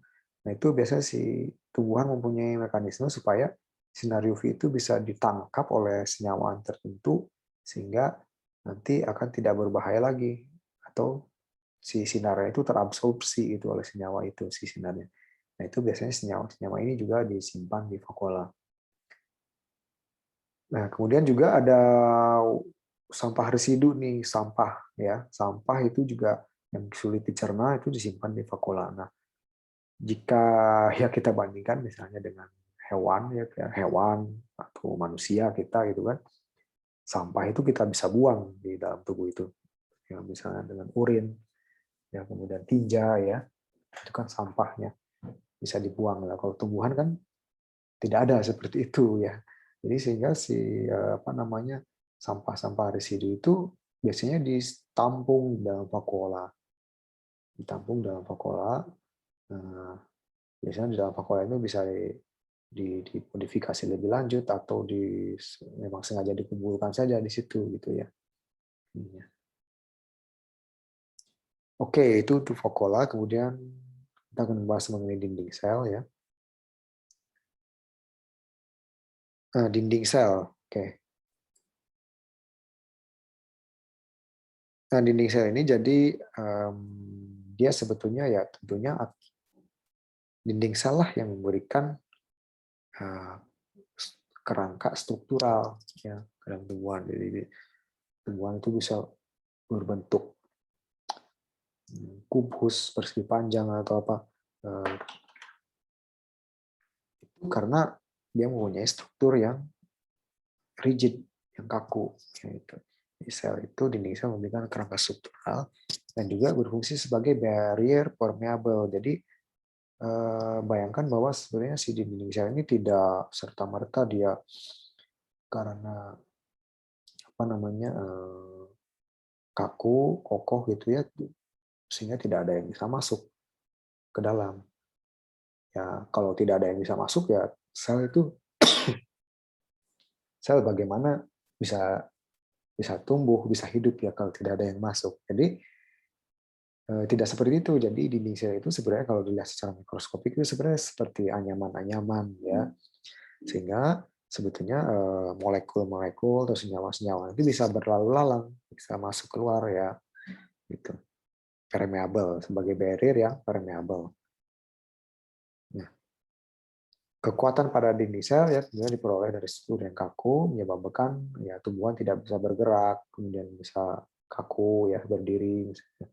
Nah, itu biasanya si tumbuhan mempunyai mekanisme supaya sinar UV itu bisa ditangkap oleh senyawaan tertentu sehingga nanti akan tidak berbahaya lagi atau si sinarnya itu terabsorpsi itu oleh senyawa itu si sinarnya. Nah, itu biasanya senyawa-senyawa ini juga disimpan di vakuola. Nah, kemudian juga ada sampah residu nih, sampah, ya. Sampah itu juga yang sulit dicerna itu disimpan di vakuola. Nah, jika ya kita bandingkan misalnya dengan hewan, ya, kayak hewan atau manusia kita gitu kan, sampah itu kita bisa buang di dalam tubuh itu. Ya, misalnya dengan urin, ya, kemudian tinja, ya, itu kan sampahnya bisa dibuang. Nah, kalau tumbuhan kan tidak ada seperti itu, ya. Jadi sehingga si apa namanya sampah-sampah residu itu biasanya ditampung dalam vakuola, ditampung dalam vakuola. Nah, biasanya di dalam vakuola itu bisa dimodifikasi lebih lanjut atau memang sengaja dikumpulkan saja di situ gitu, ya. Oke, itu untuk vakuola. Kemudian kita akan membahas mengenai dinding sel, ya. Nah, dinding sel. Oke. Nah, dinding sel ini jadi dia sebetulnya ya tentunya dinding sel lah yang memberikan kerangka struktural, ya, dalam tumbuhan. Jadi tumbuhan itu bisa berbentuk kubus persegi panjang atau apa. Eh, itu karena dia mempunyai struktur yang rigid, yang kaku. Gitu. Di sel itu, dinding sel memberikan kerangka struktural dan juga berfungsi sebagai barrier permeable. Jadi bayangkan bahwa sebenarnya si dinding sel ini tidak serta-merta dia karena apa namanya kaku, kokoh gitu ya, sehingga tidak ada yang bisa masuk ke dalam. Ya, kalau tidak ada yang bisa masuk ya sel bagaimana bisa bisa tumbuh, bisa hidup ya kalau tidak ada yang masuk. Jadi tidak seperti itu. Jadi dinding sel itu sebenarnya kalau dilihat secara mikroskopik itu sebenarnya seperti anyaman-anyaman ya. Sehingga sebetulnya molekul-molekul atau senyawa-senyawa itu bisa berlalu lalang, bisa masuk keluar ya, gitu. Permeable sebagai barrier yang permeable. Nah, kekuatan pada dinding sel ya sebenarnya diperoleh dari struktur yang kaku menyebabkan ya tumbuhan tidak bisa bergerak, kemudian bisa kaku ya berdiri misalnya.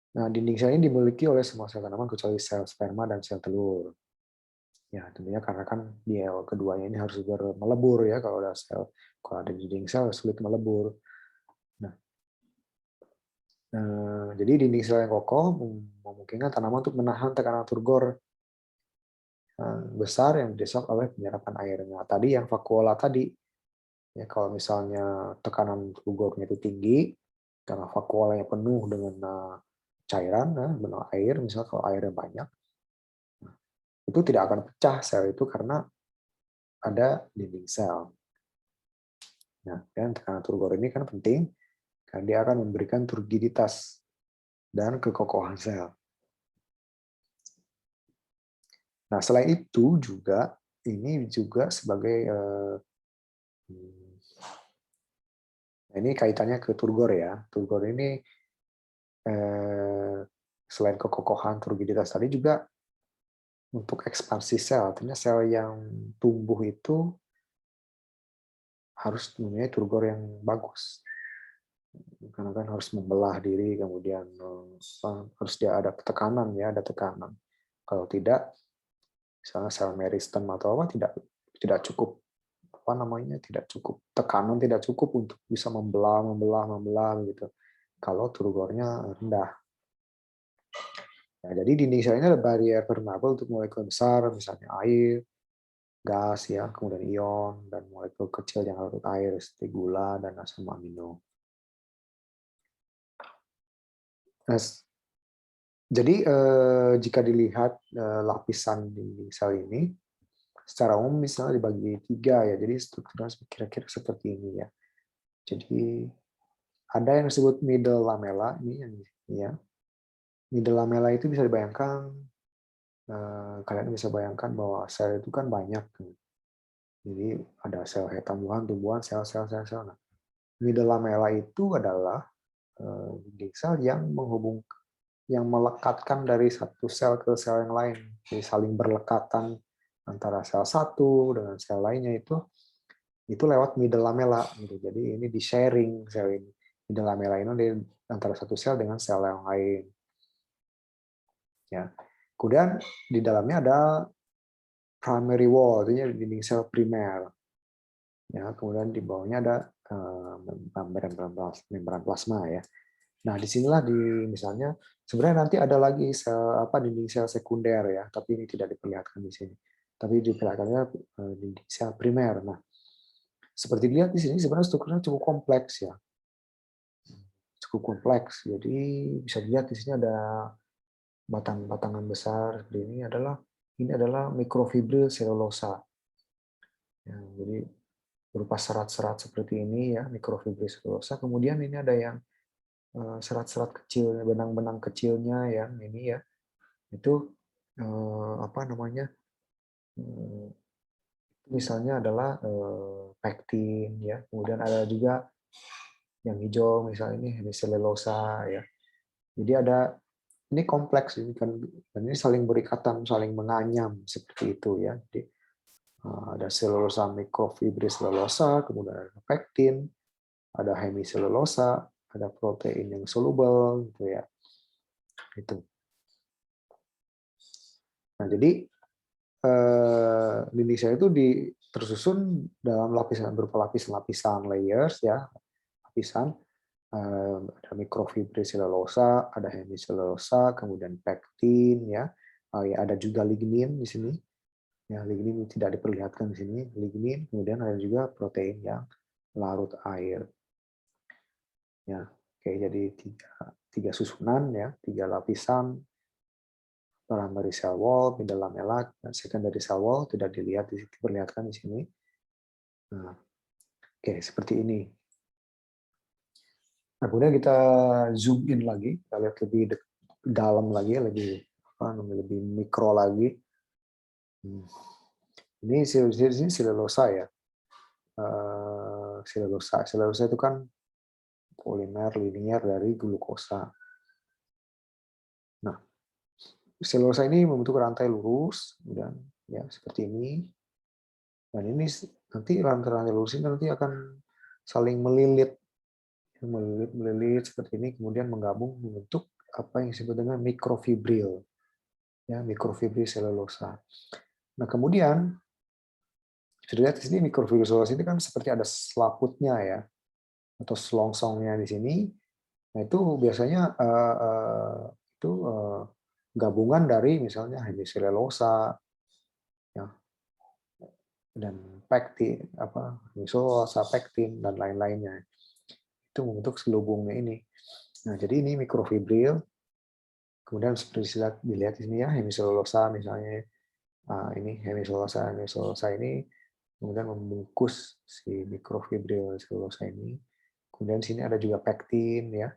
Nah, dinding sel ini dimiliki oleh semua sel tanaman kecuali sel sperma dan sel telur. Ya, tentunya karena kan dia keduanya ini harus melebur ya kalau ada sel, kalau ada dinding sel sulit melebur. Nah, jadi dinding sel yang kokoh memungkinkan tanaman untuk menahan tekanan turgor besar yang didesak oleh penyerapan airnya. Tadi yang vakuola tadi, ya kalau misalnya tekanan turgornya itu tinggi, karena vakuolanya penuh dengan cairan, benang air, misalnya kalau airnya banyak, itu tidak akan pecah sel itu karena ada dinding sel. Nah, dan tekanan turgor ini kan penting karena dia akan memberikan turgiditas dan kekokohan sel. Nah, selain itu juga ini juga sebagai ini kaitannya ke turgor ya. Turgor ini selain kekokohan turgiditas tadi juga untuk ekspansi sel, artinya sel yang tumbuh itu harus mempunyai turgor yang bagus. Karena kan harus membelah diri, kemudian harus dia ada tekanan ya, ada tekanan. Kalau tidak, misalnya sel meristem atau apa tidak cukup apa namanya tidak cukup tekanan tidak cukup untuk bisa membelah gitu. Kalau turgornya rendah. Nah, jadi dinding sel ini ada barrier permeable untuk molekul besar, misalnya air, gas ya, kemudian ion dan molekul kecil yang larut air seperti gula dan asam amino. Nah, jadi jika dilihat lapisan dinding sel ini, secara umum misalnya dibagi 3 ya, jadi strukturnya kira-kira seperti ini ya. Jadi ada yang disebut middle lamella ini yang ya. Middle lamella itu bisa dibayangkan, kalian bisa bayangkan bahwa sel itu kan banyak. Jadi ada sel tumbuhan, sel. Nah, middle lamella itu adalah dinding sel yang melekatkan dari satu sel ke sel yang lain, jadi saling berlekatan antara sel satu dengan sel lainnya itu lewat middle lamella gitu. Jadi ini di sharing sel ini. Middle lamella ini antara satu sel dengan sel yang lain. Ya. Kemudian di dalamnya ada primary wall, artinya dinding sel primer. Ya, kemudian di bawahnya ada membran plasma ya. Nah, disinilah misalnya sebenarnya nanti ada lagi dinding sel sekunder ya, tapi ini tidak diperlihatkan di sini. Tapi diperlihatkannya dinding sel primer. Nah, seperti dilihat di sini sebenarnya strukturnya cukup kompleks ya. Cukup kompleks. Jadi bisa dilihat di sini ada batang-batangan besar seperti ini adalah mikrofibril selulosa. Ya, jadi berupa serat-serat seperti ini ya, mikrofibril selulosa. Kemudian ini ada yang serat-serat kecil, benang-benang kecilnya yang ini ya, itu apa namanya? Misalnya adalah pektin ya. Kemudian ada juga yang hijau misalnya ini hemiselulosa ya. Jadi ini kompleks ini kan, dan ini saling berikatan, saling menganyam seperti itu ya. Jadi ada selulosa mikrofibris selulosa, kemudian ada pektin, ada hemiselulosa, ada protein yang soluble gitu ya. Itu. Nah, jadi dinding sel itu tersusun dalam lapisan berupa lapisan-lapisan layers ya, lapisan ada mikrofibri selulosa, ada hemiselulosa, kemudian pektin ya, ya ada juga lignin di sini. Ya, lignin tidak diperlihatkan di sini, lignin, kemudian ada juga protein yang larut air. Ya, oke, jadi tiga susunan ya, tiga lapisan primary cell wall, middle lamella, dan secondary cell wall tidak diperlihatkan di sini. Nah, oke, seperti ini. Nah, kemudian kita zoom in lagi, kita lihat lebih dalam lagi, lebih mikro lagi. Ini selulosa ya. Selulosa itu kan polimer linier dari glukosa. Nah, selulosa ini membentuk rantai lurus, dan ya seperti ini. Dan ini nanti rantai-rantai lurus ini nanti akan saling melilit seperti ini, kemudian menggabung membentuk apa yang disebut dengan mikrofibril, ya mikrofibril selulosa. Nah kemudian sudah lihat di sini mikrofibril selulosa ini kan seperti ada selaputnya ya, atau selongsongnya di sini. Nah itu biasanya gabungan dari misalnya hemiselulosa, ya, dan pektin, hemiselulosa, pektin dan lain-lainnya. Itu membentuk selubungnya ini. Nah, jadi ini mikrofibril. Kemudian seperti dilihat di sini ya, hemiselulosa misalnya, ini hemiselulosa ini kemudian membungkus si mikrofibril selulosa ini. Kemudian di sini ada juga pektin ya.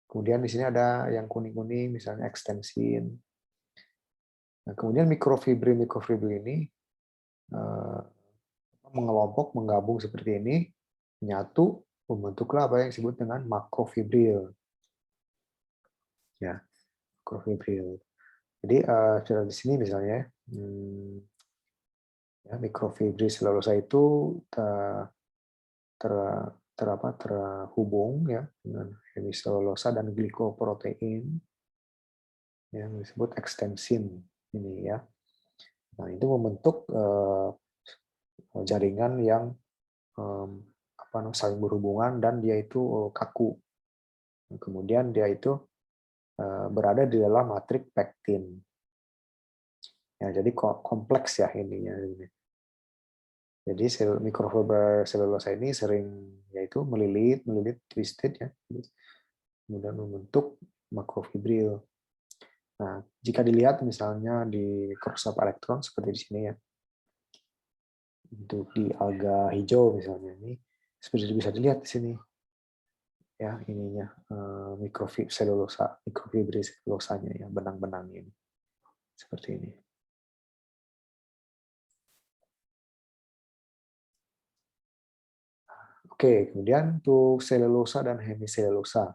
Kemudian di sini ada yang kuning-kuning misalnya ekstensin. Nah, kemudian mikrofibril ini mengelompok, menggabung seperti ini, menyatu, membentuklah apa yang disebut dengan makrofibril. Ya, makrofibril. Jadi sudah di sini misalnya ya, mikrofibril selulosa itu terhubung ya dengan hemiselulosa dan glikoprotein yang disebut ekstensin ini ya. Nah itu membentuk jaringan yang saling berhubungan dan dia itu kaku. Kemudian dia itu berada di dalam matriks pektin. Ya, jadi kompleks ya ininya. Jadi mikrofiber selulosa ini sering yaitu melilit, twisted ya, kemudian membentuk makrofibril. Nah, jika dilihat misalnya di mikroskop elektron seperti di sini ya, untuk di alga hijau misalnya ini, seperti bisa dilihat di sini ya ininya mikrofibri selulosanya ya, benang-benang ini seperti ini. Oke, kemudian untuk selulosa dan hemiselulosa.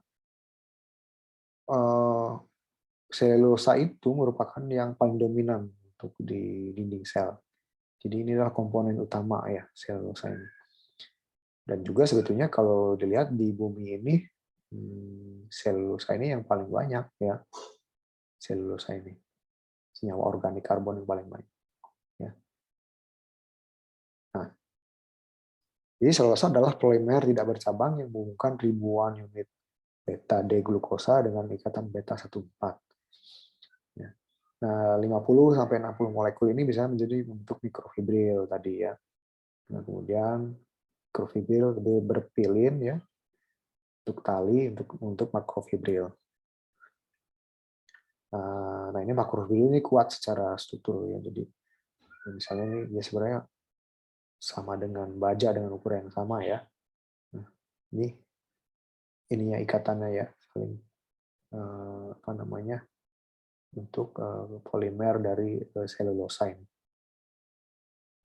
Selulosa itu merupakan yang paling dominan untuk di dinding sel. Jadi inilah komponen utama ya selulosa ini. Dan juga sebetulnya kalau dilihat di bumi ini selulosa ini yang paling banyak ya. Selulosa ini. Senyawa organik karbon yang paling banyak. Ya. Nah, jadi selulosa adalah polimer tidak bercabang yang menghubungkan ribuan unit beta D glukosa dengan ikatan beta 14. Ya. Nah, 50 sampai 60 molekul ini bisa menjadi bentuk mikrofibril tadi ya. Nah, kemudian mikrofibril lebih berpilin ya untuk tali untuk makrofibril. Nah, ini makrofibril ini kuat secara struktur ya. Jadi misalnya ini dia sebenarnya sama dengan baja dengan ukuran yang sama ya. Nah, ini ininya ikatannya ya saling untuk polimer dari selulosa ini.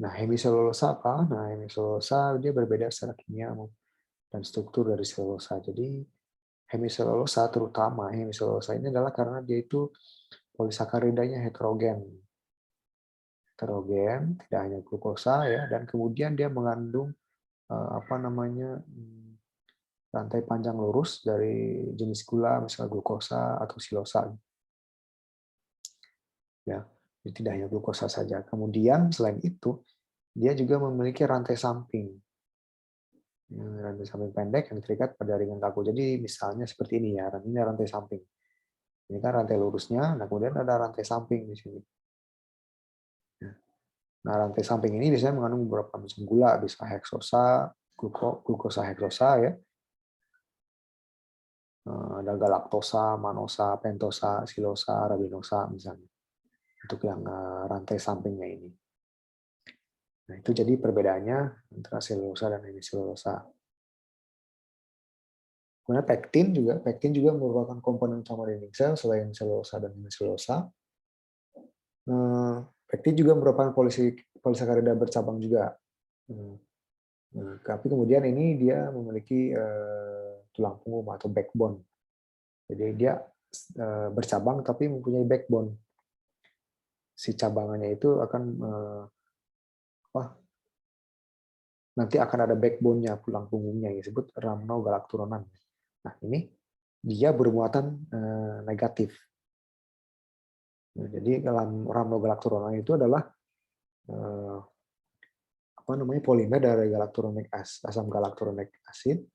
Nah, hemiselulosa apa? Nah, hemiselulosa dia berbeda secara kimia dan struktur dari selulosa. Jadi hemiselulosa terutama hemiselulosa ini adalah karena dia itu polisakaridanya heterogen. Heterogen, tidak hanya glukosa ya, dan kemudian dia mengandung rantai panjang lurus dari jenis gula misalnya glukosa atau silosa. Ya. Jadi tidak hanya glukosa saja. Kemudian selain itu, dia juga memiliki rantai samping. Rantai samping pendek yang terikat pada ringan kaku. Jadi misalnya seperti ini ya, ini rantai samping. Ini kan rantai lurusnya, nah kemudian ada rantai samping di sini. Nah, rantai samping ini biasanya mengandung beberapa macam gula, bisa heksosa, glukosa heksosa ya. Ada galaktosa, manosa, pentosa, silosa, arabinosa misalnya. Untuk yang rantai sampingnya ini. Nah, itu jadi perbedaannya antara selulosa dan hemiselulosa. Kemudian pektin juga merupakan komponen utama dinding sel selain selulosa dan hemiselulosa. Pektin juga merupakan polisakarida bercabang juga. Nah, tapi kemudian ini dia memiliki tulang punggung atau backbone. Jadi dia bercabang tapi mempunyai backbone. Si cabangannya itu akan nanti akan ada backbone-nya, tulang punggungnya yang disebut rhamnogalacturonan. Nah, ini dia bermuatan negatif. Nah, jadi dalam rhamnogalacturonan itu adalah polimer dari asam galacturonic acid,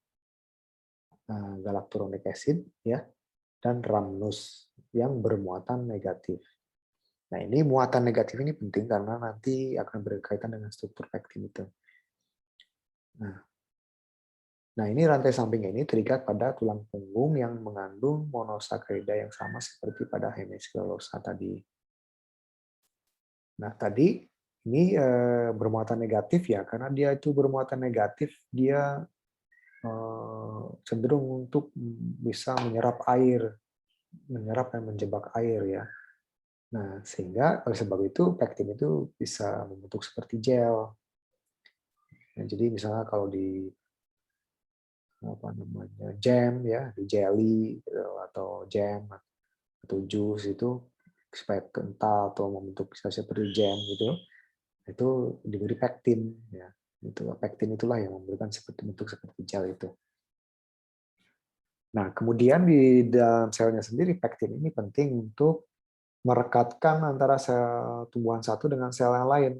galacturonic acid ya, dan rhamnus yang bermuatan negatif. Nah, ini muatan negatif ini penting karena nanti akan berkaitan dengan struktur pektin itu. Nah, ini rantai samping ini terikat pada tulang punggung yang mengandung monosakarida yang sama seperti pada hemiselulosa tadi. Nah, tadi ini bermuatan negatif ya, karena dia itu bermuatan negatif, dia cenderung untuk bisa menyerap air, menyerap dan menjebak air ya. Nah, sehingga oleh sebab itu pektin itu bisa membentuk seperti gel. Nah, jadi misalnya kalau di jam ya, di jelly atau jam atau jus itu supaya kental atau membentuk bisa seperti jam gitu, itu diberi pektin ya. Itu pektin itulah yang memberikan bentuk seperti gel itu. Nah, kemudian di dalam selnya sendiri pektin ini penting untuk merekatkan antara sel tumbuhan satu dengan sel yang lain.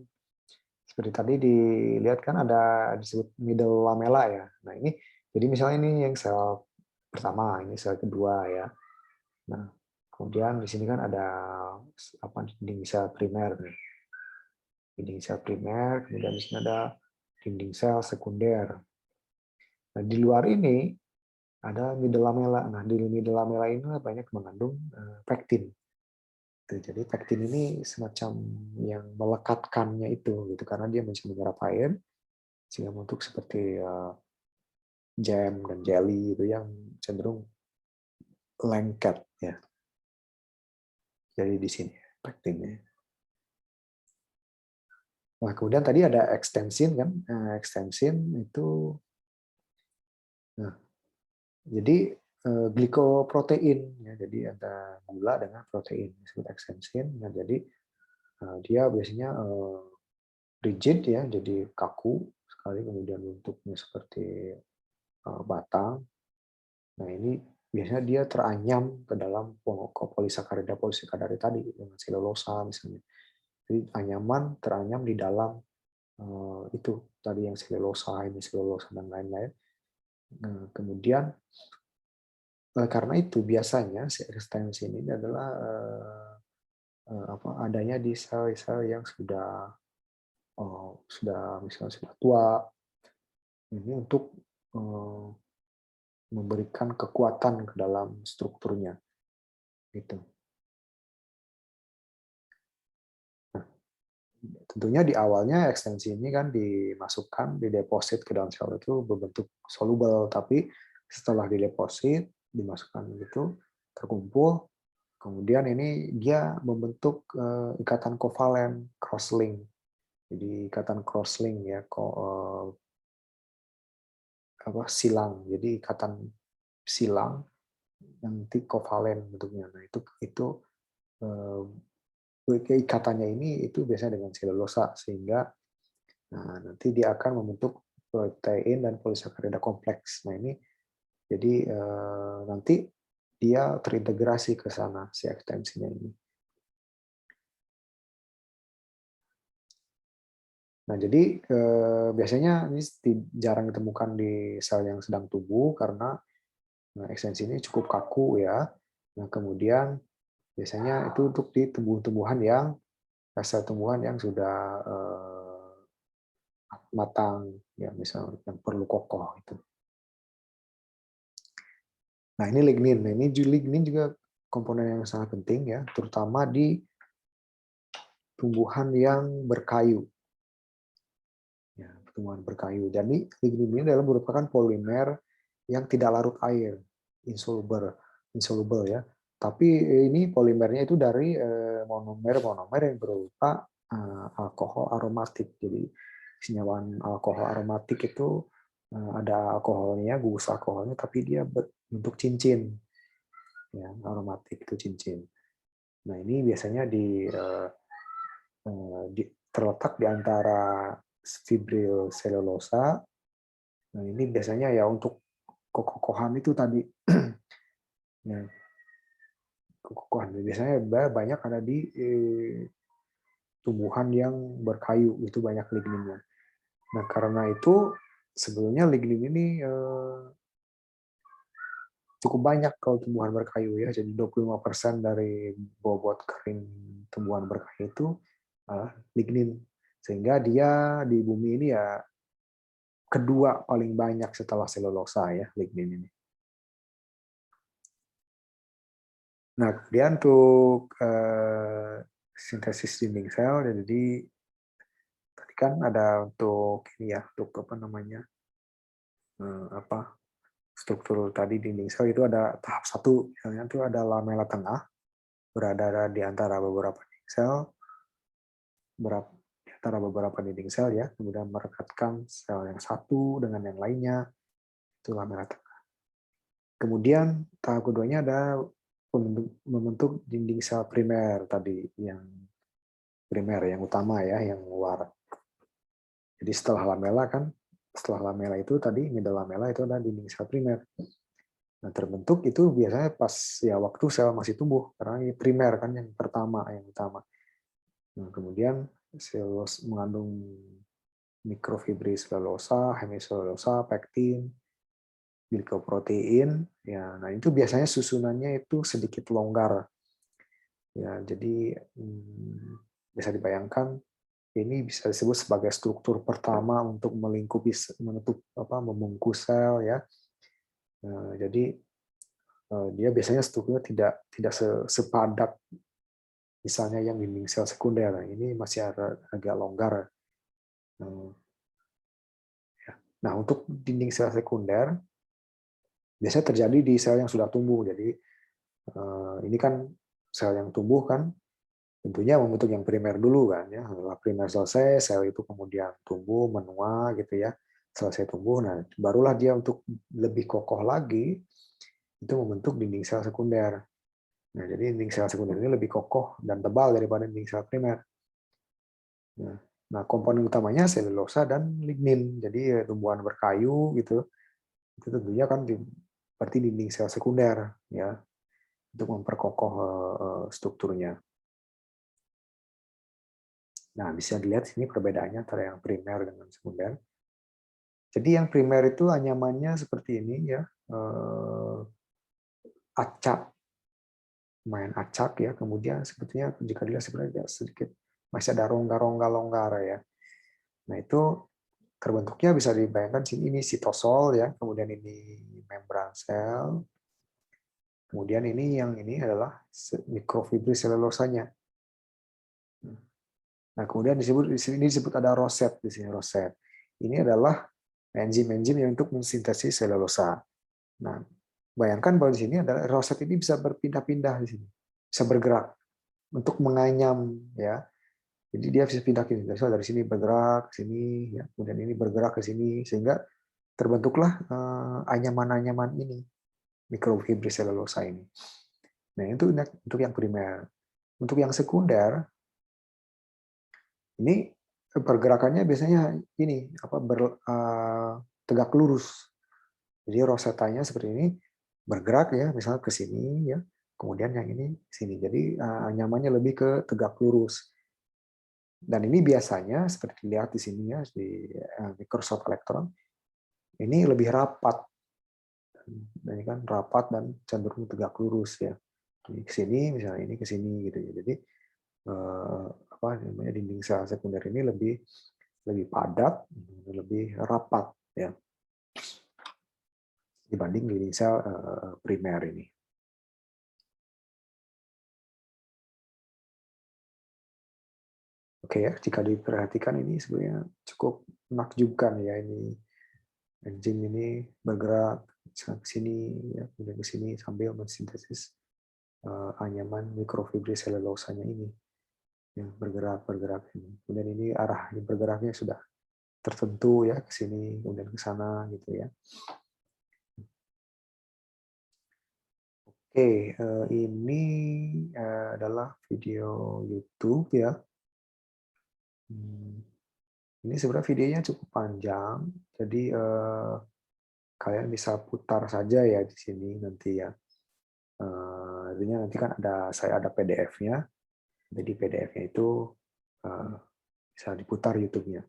Seperti tadi dilihat kan ada disebut middle lamella ya. Nah, ini jadi misalnya ini yang sel pertama, ini sel kedua ya. Nah, kemudian di sini kan ada dinding sel primer nih. Dinding sel primer, kemudian di sini ada dinding sel sekunder. Nah, di luar ini ada middle lamella. Nah, di middle lamella ini banyak mengandung pektin. Jadi pektin ini semacam yang melekatkannya itu gitu karena dia bisa menyerap air sehingga bentuk seperti jam dan jelly itu yang cenderung lengket ya. Jadi di sini pektinnya. Nah, kemudian tadi ada ekstensin kan. Nah, ekstensin itu jadi glikoprotein ya. Jadi ada gula dengan protein disebut ekstensin. Nah, jadi dia biasanya rigid ya, jadi kaku sekali, kemudian bentuknya seperti batang. Nah, ini biasanya dia teranyam ke dalam polisakarida tadi dengan selulosa misalnya. Jadi teranyam di dalam itu tadi yang selulosa, ini selulosa dan lain-lain. Nah, kemudian karena itu biasanya si ekstensi ini adalah adanya di sel-sel yang misalnya sudah tua, ini untuk memberikan kekuatan ke dalam strukturnya gitu. Nah, tentunya di awalnya ekstensi ini kan dimasukkan, dideposit ke dalam sel itu berbentuk soluble, tapi setelah dideposit, dimasukkan gitu, terkumpul, kemudian ini dia membentuk ikatan kovalen crosslink. Jadi ikatan crosslink ya, silang. Jadi ikatan silang nanti kovalen bentuknya. Nah, itu ikatannya ini itu biasanya dengan selulosa sehingga nanti dia akan membentuk protein dan polisakarida kompleks. Nah, ini jadi nanti dia terintegrasi ke sana si ekstensinya ini. Nah, jadi biasanya ini jarang ditemukan di sel yang sedang tumbuh karena ekstensi ini cukup kaku ya. Nah, kemudian biasanya itu untuk di tumbuh-tumbuhan yang sel tumbuhan yang sudah matang, ya misalnya yang perlu kokoh itu. Nah, ini lignin. Nah, ini lignin juga komponen yang sangat penting ya, terutama di tumbuhan yang berkayu. Ya, tumbuhan berkayu. Jadi lignin ini adalah merupakan polimer yang tidak larut air, insoluble, insoluble ya. Tapi ini polimernya itu dari monomer yang berupa alkohol aromatik. Jadi senyawa alkohol aromatik itu ada alkoholnya, gugus alkoholnya, tapi dia bentuk cincin. Ya, aromatik itu cincin. Nah, ini biasanya terletak di antara fibril selulosa. Nah, ini biasanya ya untuk kekokohan itu tadi. Nah, kekokohan biasanya banyak ada di tumbuhan yang berkayu, itu banyak ligninnya. Nah, karena itu sebetulnya lignin ini cukup banyak kalau tumbuhan berkayu ya. Jadi 25% dari bobot kering tumbuhan berkayu itu lignin. Sehingga dia di bumi ini ya kedua paling banyak setelah selulosa ya, lignin ini. Nah, kemudian untuk sintesis dinding sel, jadi tadi kan ada untuk ini ya, untuk apa namanya, struktur tadi dinding sel itu ada tahap satu, misalnya itu ada lamela tengah berada di antara beberapa dinding sel, di antara beberapa dinding sel ya, kemudian merekatkan sel yang satu dengan yang lainnya, itu lamela tengah. Kemudian tahap keduanya ada membentuk dinding sel primer tadi, yang primer, yang utama ya, yang luar. Jadi setelah lamela itu tadi, middle lamela itu ada dinding sel primer. Nah, terbentuk itu biasanya pas ya waktu sel masih tumbuh, karena ini primer kan yang pertama, yang utama. Nah, kemudian selus mengandung mikrofibri selulosa, hemiselulosa, pektin, glikoprotein. Ya, nah itu biasanya susunannya itu sedikit longgar. Ya, jadi bisa dibayangkan ini bisa disebut sebagai struktur pertama untuk melingkupi, membungkus sel ya. Nah, jadi dia biasanya strukturnya tidak sepadat misalnya yang dinding sel sekunder. Ini masih agak longgar. Nah, untuk dinding sel sekunder biasanya terjadi di sel yang sudah tumbuh. Jadi ini kan sel yang tumbuh kan tentunya membentuk yang primer dulu kan ya. Setelah primer selesai, sel itu kemudian tumbuh, menua gitu ya. Selesai tumbuh, nah barulah dia untuk lebih kokoh lagi itu membentuk dinding sel sekunder. Nah, jadi dinding sel sekunder ini lebih kokoh dan tebal daripada dinding sel primer. Nah, komponen utamanya selulosa dan lignin. Jadi tumbuhan berkayu gitu, itu tentunya kan berarti dinding sel sekunder ya, untuk memperkokoh strukturnya. Nah, bisa dilihat sini perbedaannya antara yang primer dengan sekunder. Jadi yang primer itu anyamannya seperti ini ya, acak, main acak ya. Kemudian sebetulnya jika dilihat sebenarnya sedikit masih ada rongga-rongga longgar ya. Nah, itu terbentuknya bisa dibayangkan sini, ini sitosol ya, kemudian ini membran sel, kemudian ini adalah mikrofibri selulosanya. Nah, kemudian di sini disebut ada roset di sini, roset. Ini adalah enzim-enzim yang untuk mensintesis selulosa. Nah, bayangkan bahwa di sini adalah roset ini bisa berpindah-pindah di sini, bisa bergerak untuk menganyam ya. Jadi dia bisa pindah ke sini, dari sini bergerak ke sini, ya. Kemudian ini bergerak ke sini, sehingga terbentuklah anyaman-anyaman ini, mikrofibri selulosa ini. Nah, itu untuk yang primer. Untuk yang sekunder, ini pergerakannya biasanya ini tegak lurus. Jadi rosetanya seperti ini bergerak ya, misalnya ke sini ya, kemudian yang ini sini. Jadi anyamannya lebih ke tegak lurus. Dan ini biasanya seperti dilihat di sini ya di Microsoft Electron ini lebih rapat. Dan ini kan rapat dan cenderung tegak lurus ya. Ini ke sini misalnya ini ke sini gitu ya. Jadi apa namanya dinding sel sekunder ini lebih padat, lebih rapat ya dibanding dinding sel primer ini. Oke ya, jika diperhatikan ini sebenarnya cukup menakjubkan ya ini enzim ini bergerak ke sini ya, kemudian ke sini sambil mensintesis anyaman mikrofibri selulosanya ini yang bergerak ini. Kemudian ini arah bergeraknya sudah tertentu ya ke sini kemudian ke sana gitu ya. Oke, ini adalah video YouTube ya. Ini sebenarnya videonya cukup panjang, jadi kalian bisa putar saja ya di sini nanti ya. Artinya nanti kan saya ada PDF-nya, jadi PDF-nya itu bisa diputar YouTube-nya.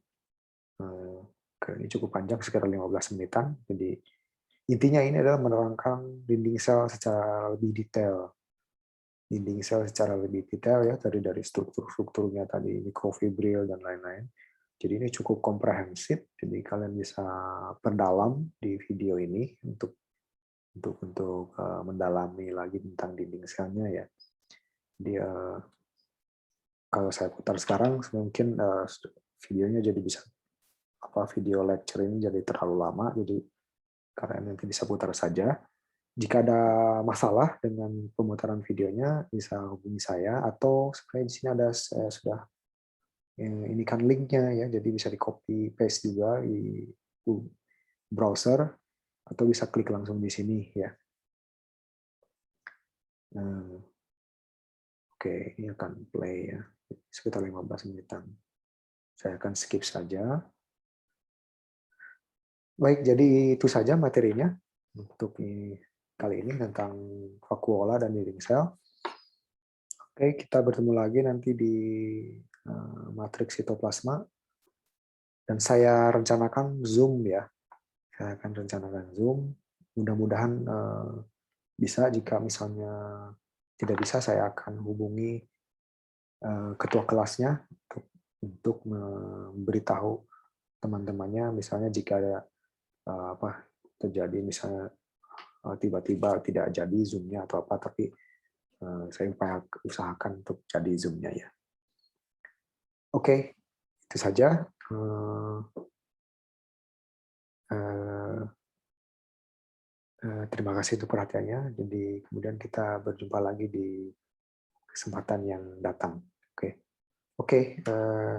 Ini cukup panjang, sekitar 15 menitan. Jadi intinya ini adalah menerangkan dinding sel secara lebih detail. Dinding sel secara lebih detail ya, dari strukturnya tadi, mikrofibril dan lain-lain. Jadi ini cukup komprehensif, jadi kalian bisa perdalam di video ini untuk mendalami lagi tentang dinding selnya ya. Jadi kalau saya putar sekarang mungkin videonya jadi bisa video lecture ini jadi terlalu lama, jadi kalian nanti bisa putar saja. Jika ada masalah dengan pemutaran videonya bisa hubungi saya, atau sebenarnya di sini ada saya sudah ini kan linknya ya, jadi bisa di copy paste juga di browser atau bisa klik langsung di sini ya. Nah, oke, ini akan play ya, sekitar 15 menitan. Saya akan skip saja. Baik, jadi itu saja materinya untuk kali ini tentang vakuola dan dinding sel. Oke, kita bertemu lagi nanti di matriks sitoplasma. Dan saya rencanakan Zoom ya. Saya akan rencanakan Zoom. Mudah-mudahan bisa, jika misalnya tidak bisa saya akan hubungi ketua kelasnya untuk memberitahu teman-temannya, misalnya jika ada terjadi misalnya tiba-tiba tidak jadi Zoom-nya atau apa, tapi saya usahakan untuk jadi Zoom-nya ya. Oke, itu saja. Terima kasih untuk perhatiannya. Jadi kemudian kita berjumpa lagi di kesempatan yang datang. Oke,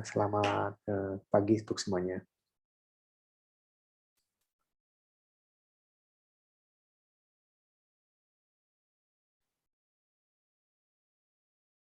selamat pagi untuk semuanya.